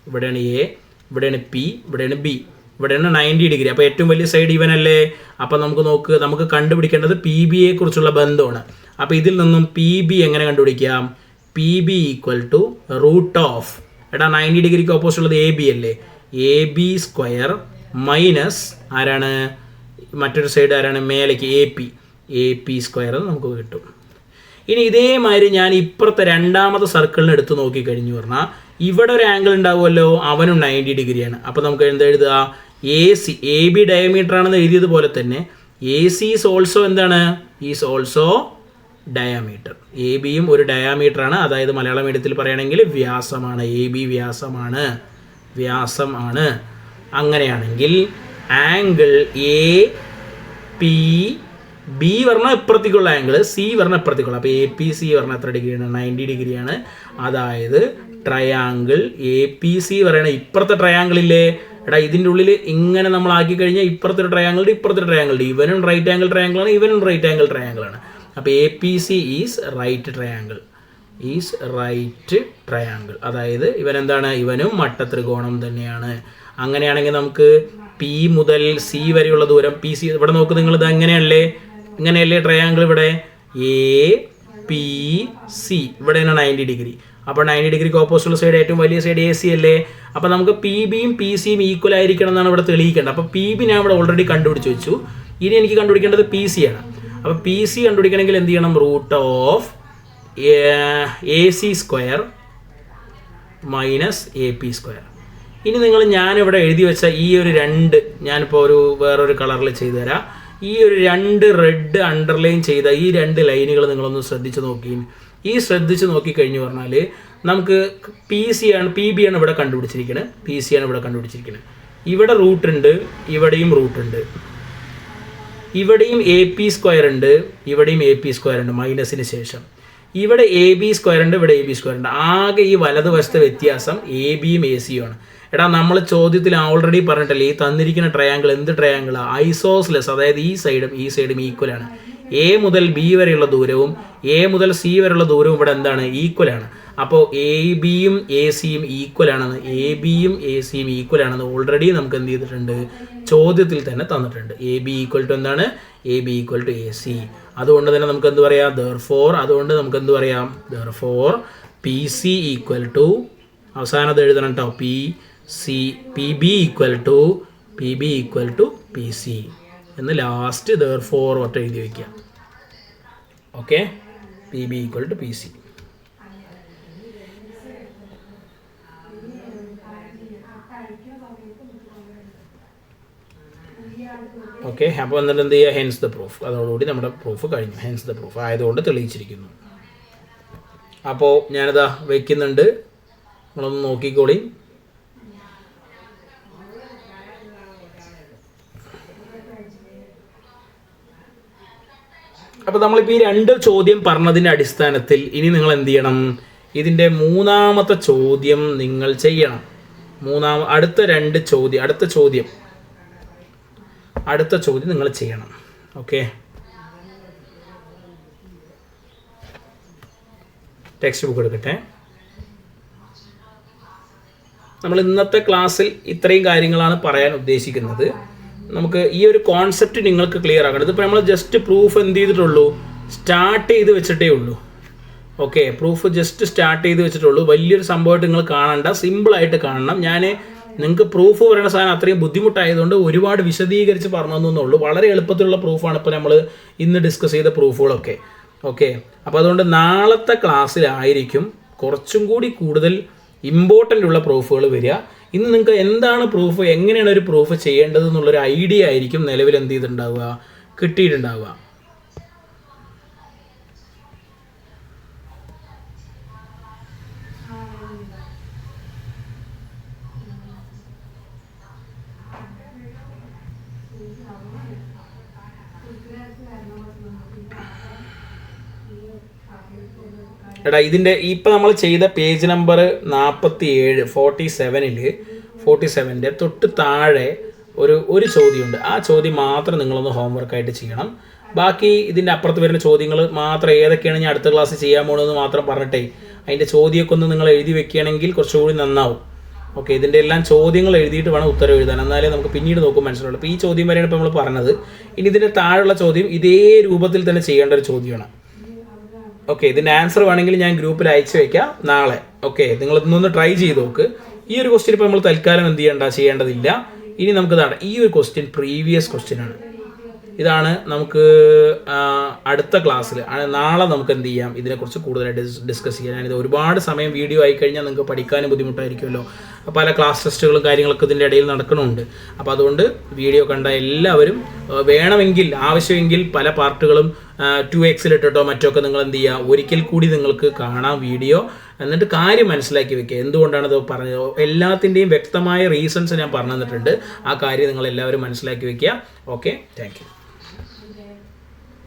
ഇവിടെയാണ് പി, ഇവിടെയാണ് ബി, ഇവിടെയാണ് 90 ഡിഗ്രി. അപ്പോൾ ഏറ്റവും വലിയ സൈഡ് ഇവനല്ലേ? അപ്പോൾ നമുക്ക് കണ്ടുപിടിക്കേണ്ടത് പി ബിയെ കുറിച്ചുള്ള ബന്ധമാണ്. അപ്പോൾ ഇതിൽ നിന്നും പി ബി എങ്ങനെ കണ്ടുപിടിക്കാം? P B equal to root of, എടാ 90 ഡിഗ്രിക്ക് ഓപ്പോസിറ്റ് ഉള്ളത് എ ബി അല്ലേ? എ ബി സ്ക്വയർ മൈനസ് ആരാണ്? മറ്റൊരു സൈഡ് ആരാണ്? മേലേക്ക് എ പി സ്ക്വയർ നമുക്ക് കിട്ടും. ഇനി ഇതേമാതിരി ഞാൻ ഇപ്പുറത്തെ രണ്ടാമത്തെ സർക്കിളിന് എടുത്ത് നോക്കിക്കഴിഞ്ഞു പറഞ്ഞാൽ ഇവിടെ ഒരു ആംഗിൾ ഉണ്ടാവുമല്ലോ, അവനും 90 ഡിഗ്രിയാണ്. അപ്പോൾ നമുക്ക് എന്തെഴുതുക? എ ബി ഡയമീറ്റർ ആണെന്ന് എഴുതിയതുപോലെ തന്നെ എ സി ഈസ് ഓൾസോ എന്താണ്? Is also diameter. എ ബിയും ഒരു ഡയാമീറ്റർ ആണ്, അതായത് മലയാള മീഡിയത്തിൽ പറയുകയാണെങ്കിൽ വ്യാസമാണ്. A B വ്യാസമാണ്. അങ്ങനെയാണെങ്കിൽ ആംഗിൾ എ പി ബി പറഞ്ഞാൽ ഇപ്പുറത്തേക്കുള്ള ആംഗിൾ, സി പറഞ്ഞാൽ ഇപ്പുറത്തേക്കുള്ള. അപ്പോൾ എ പി സി പറഞ്ഞാൽ എത്ര ഡിഗ്രിയാണ്? 90 ഡിഗ്രിയാണ്. അതായത് ട്രയാങ്കിൾ എ പി സി പറയണ ഇപ്പുറത്തെ ട്രയാങ്കിളില്ലേ എടാ ഇതിൻ്റെ ഉള്ളിൽ ഇങ്ങനെ നമ്മൾ ആക്കി കഴിഞ്ഞാൽ ഇപ്പുറത്തൊരു ട്രയാങ്കിളുടെ ഇപ്പുറത്തൊരു ട്രയാങ്കിളുടെ ഇവനും റൈറ്റ് ആംഗിൾ ട്രയാങ്കിളാണ്, ഇവനും റൈറ്റ് ആംഗിൾ ട്രയാങ്കിളാണ്. അപ്പോൾ APC ഈസ് റൈറ്റ് ട്രയാങ്കിൾ, അതായത് ഇവൻ എന്താണ്, ഇവനും മട്ടത്രികോണം തന്നെയാണ്. അങ്ങനെയാണെങ്കിൽ നമുക്ക് P മുതൽ C വരെയുള്ള ദൂരം PC, ഇവിടെ നോക്ക് നിങ്ങൾ, ഇത് ഇങ്ങനെയല്ലേ ട്രയാങ്കിൾ, ഇവിടെ APC ഇവിടെയാണ് 90 ഡിഗ്രി. അപ്പോൾ 90 ഡിഗ്രിക്ക് ഓപ്പോസിറ്റുള്ള സൈഡ് ഏറ്റവും വലിയ സൈഡ് AC അല്ലേ. അപ്പോൾ നമുക്ക് PBയും PCയും ഈക്വൽ ആയിരിക്കണം എന്നാണ് ഇവിടെ തെളിയിക്കേണ്ടത്. അപ്പോൾ PB ഞാൻ ഇവിടെ ഓൾറെഡി കണ്ടുപിടിച്ച് വെച്ചു. ഇനി എനിക്ക് കണ്ടുപിടിക്കേണ്ടത് PC ആണ്. അപ്പോൾ PC കണ്ടുപിടിക്കണമെങ്കിൽ എന്ത് ചെയ്യണം, root of AC square minus AP square. ഇനി ഞാനിവിടെ എഴുതി വെച്ച ഈ ഒരു 2 ഞാനിപ്പോൾ വേറൊരു കളറിൽ ചെയ്തു തരാം. ഈ ഒരു 2 റെഡ് അണ്ടർലൈൻ ചെയ്ത ഈ 2 ലൈനുകൾ നിങ്ങളൊന്ന് ശ്രദ്ധിച്ച് നോക്കിക്കഴിഞ്ഞ് പറഞ്ഞാൽ നമുക്ക് PB ആണ് ഇവിടെ കണ്ടുപിടിച്ചിരിക്കുന്നത്. ഇവിടെ റൂട്ട് ഉണ്ട്, ഇവിടെയും റൂട്ട് ഉണ്ട്, ഇവിടെയും AP സ്ക്വയർ ഉണ്ട്, ഇവിടെയും AP സ്ക്വയർ ഉണ്ട് മൈനസിന് ശേഷം. ഇവിടെ AB സ്ക്വയർ ഉണ്ട്, ഇവിടെ AB സ്ക്വയർ ഉണ്ട്. ആകെ ഈ വലതുവശത്തെ വ്യത്യാസം ABയും ACയും ആണ്. എടാ നമ്മൾ ചോദ്യത്തിൽ ഓൾറെഡി പറഞ്ഞിട്ടല്ലേ ഈ തന്നിരിക്കുന്ന ട്രയാങ്കിൾ എന്ത് ട്രയാങ്കിളാണ്, ഐസോസ്ലെസ്, അതായത് ഈ സൈഡും ഈക്വലാണ്. A മുതൽ B വരെയുള്ള ദൂരവും A മുതൽ C വരെയുള്ള ദൂരവും ഇവിടെ എന്താണ്, ഈക്വലാണ്. അപ്പോൾ ABയും ACയും ഈക്വൽ ആണെന്ന് ഓൾറെഡി നമുക്ക് എന്ത് ചെയ്തിട്ടുണ്ട്, ചോദ്യത്തിൽ തന്നെ തന്നിട്ടുണ്ട്. AB ഈക്വൽ ടു എന്താണ്, AB ഈക്വൽ ടു AC. അതുകൊണ്ട് തന്നെ നമുക്ക് എന്ത് പറയാം, therefore PC ഈക്വൽ ടു, അവസാനത് എഴുതണം കേട്ടോ, PB ഈക്വൽ ടു PC എന്ന് ലാസ്റ്റ് therefore ഒട്ട് എഴുതി വയ്ക്കുക. Okay, PB equal to PC. Okay, അപ്പോൾ എന്നിട്ട് എന്ത് ചെയ്യുക, ഹെൻസ് ദ പ്രൂഫ്. അതോടുകൂടി നമ്മുടെ പ്രൂഫ് കഴിഞ്ഞു. ഹെൻസ് ദ പ്രൂഫ് ആയതുകൊണ്ട് തെളിയിച്ചിരിക്കുന്നു. അപ്പോൾ ഞാനിതാ വയ്ക്കുന്നുണ്ട്, നിങ്ങളൊന്ന് നോക്കിക്കോളി. അപ്പോൾ നമ്മളിപ്പോൾ ഈ 2 ചോദ്യം പറഞ്ഞതിൻ്റെ അടിസ്ഥാനത്തിൽ ഇനി നിങ്ങൾ എന്ത് ചെയ്യണം, ഇതിൻ്റെ മൂന്നാമത്തെ ചോദ്യം നിങ്ങൾ ചെയ്യണം. അടുത്ത ചോദ്യം നിങ്ങൾ ചെയ്യണം. ഓക്കെ, ടെക്സ്റ്റ് ബുക്ക് എടുക്കട്ടെ. നമ്മൾ ഇന്നത്തെ ക്ലാസ്സിൽ ഇത്രയും കാര്യങ്ങളാണ് പറയാൻ ഉദ്ദേശിക്കുന്നത്. നമുക്ക് ഈ ഒരു കോൺസെപ്റ്റ് നിങ്ങൾക്ക് ക്ലിയർ ആക്കണം. ഇതിപ്പോൾ നമ്മൾ ജസ്റ്റ് പ്രൂഫ് എന്ത് ചെയ്തിട്ടുള്ളൂ, സ്റ്റാർട്ട് ചെയ്ത് വെച്ചിട്ടേ ഉള്ളൂ. ഓക്കെ, പ്രൂഫ് ജസ്റ്റ് സ്റ്റാർട്ട് ചെയ്ത് വെച്ചിട്ടുള്ളൂ. വലിയൊരു സംഭവമായിട്ട് നിങ്ങൾ കാണണ്ട, സിമ്പിളായിട്ട് കാണണം. നിങ്ങൾക്ക് പ്രൂഫ് പറയുന്ന സാധനം അത്രയും ബുദ്ധിമുട്ടായതുകൊണ്ട് ഒരുപാട് വിശദീകരിച്ച് പറഞ്ഞു തന്നുള്ളൂ. വളരെ എളുപ്പത്തിലുള്ള പ്രൂഫാണ് ഇപ്പോൾ നമ്മൾ ഇന്ന് ഡിസ്കസ് ചെയ്ത പ്രൂഫുകളൊക്കെ. ഓക്കെ, അപ്പോൾ അതുകൊണ്ട് നാളത്തെ ക്ലാസ്സിലായിരിക്കും കുറച്ചും കൂടി കൂടുതൽ ഇമ്പോർട്ടൻ്റ് ഉള്ള പ്രൂഫുകൾ വരിക. ഇന്ന് നിങ്ങൾക്ക് എന്താണ് പ്രൂഫ്, എങ്ങനെയാണ് ഒരു പ്രൂഫ് ചെയ്യേണ്ടത് എന്നുള്ളൊരു ഐഡിയ ആയിരിക്കും നിലവിൽ എന്ത് ചെയ്തിട്ടുണ്ടാവുക, കിട്ടിയിട്ടുണ്ടാവുക. എടാ ഇതിൻ്റെ ഇപ്പം നമ്മൾ ചെയ്ത പേജ് നമ്പർ 47 തൊട്ട് താഴെ ഒരു ചോദ്യമുണ്ട്. ആ ചോദ്യം മാത്രം നിങ്ങളൊന്ന് ഹോംവർക്കായിട്ട് ചെയ്യണം. ബാക്കി ഇതിൻ്റെ അപ്പുറത്ത് വരുന്ന ചോദ്യങ്ങൾ മാത്രം ഏതൊക്കെയാണ് ഞാൻ അടുത്ത ക്ലാസ് ചെയ്യാൻ പോകുന്നതെന്ന് മാത്രം പറഞ്ഞിട്ടേ അതിൻ്റെ ചോദ്യമൊക്കെ ഒന്ന് നിങ്ങൾ എഴുതി വെക്കുകയാണെങ്കിൽ കുറച്ചുകൂടി നന്നാവും. ഓക്കെ, ഇതിൻ്റെ എല്ലാം ചോദ്യങ്ങൾ എഴുതിയിട്ട് വേണം ഉത്തരം എഴുതാൻ, എന്നാലേ നമുക്ക് പിന്നീട് നോക്കും മനസ്സിലുള്ളൂ. അപ്പോൾ ഈ ചോദ്യം വരെയാണ് ഇപ്പോൾ നമ്മൾ പറഞ്ഞത്. ഇനി ഇതിൻ്റെ താഴെയുള്ള ചോദ്യം ഇതേ രൂപത്തിൽ തന്നെ ചെയ്യേണ്ട ഒരു ചോദ്യമാണ്. ഓക്കെ, ഇതിൻ്റെ ആൻസർ വേണമെങ്കിൽ ഞാൻ ഗ്രൂപ്പിൽ അയച്ചു വയ്ക്കാം നാളെ. ഓക്കെ, നിങ്ങൾ ഇന്നൊന്ന് ട്രൈ ചെയ്ത് നോക്ക്. ഈ ഒരു ക്വസ്റ്റ്യൻ ഇപ്പോൾ നമ്മൾ തൽക്കാലം ചെയ്യേണ്ടതില്ല. ഇനി നമുക്ക് ഈ ഒരു ക്വസ്റ്റ്യൻ പ്രീവിയസ് ക്വസ്റ്റ്യൻ ആണ്. ഇതാണ് നമുക്ക് അടുത്ത ക്ലാസ്സിൽ നാളെ നമുക്ക് എന്ത് ചെയ്യാം, ഇതിനെക്കുറിച്ച് കൂടുതലായിട്ട് ഡിസ്കസ് ചെയ്യാം. ഞാനിത് ഒരുപാട് സമയം വീഡിയോ ആയി കഴിഞ്ഞാൽ നിങ്ങൾക്ക് പഠിക്കാനും ബുദ്ധിമുട്ടായിരിക്കുമല്ലോ. പല ക്ലാസ് ടെസ്റ്റുകളും കാര്യങ്ങളൊക്കെ ഇതിൻ്റെ ഇടയിൽ നടക്കണമുണ്ട്. അപ്പോൾ അതുകൊണ്ട് വീഡിയോ കണ്ട എല്ലാവരും വേണമെങ്കിൽ ആവശ്യമെങ്കിൽ പല പാർട്ടുകളും 2xലിട്ടോ മറ്റൊക്കെ നിങ്ങൾ എന്ത് ചെയ്യുക, ഒരിക്കൽ കൂടി നിങ്ങൾക്ക് കാണാം വീഡിയോ. എന്നിട്ട് കാര്യം മനസ്സിലാക്കി വെക്കുക, എന്തുകൊണ്ടാണത് പറഞ്ഞത്. എല്ലാത്തിൻ്റെയും വ്യക്തമായ റീസൺസ് ഞാൻ പറഞ്ഞു തന്നിട്ടുണ്ട്. ആ കാര്യം നിങ്ങൾ എല്ലാവരും മനസ്സിലാക്കി വെക്കുക. Okay, thank you.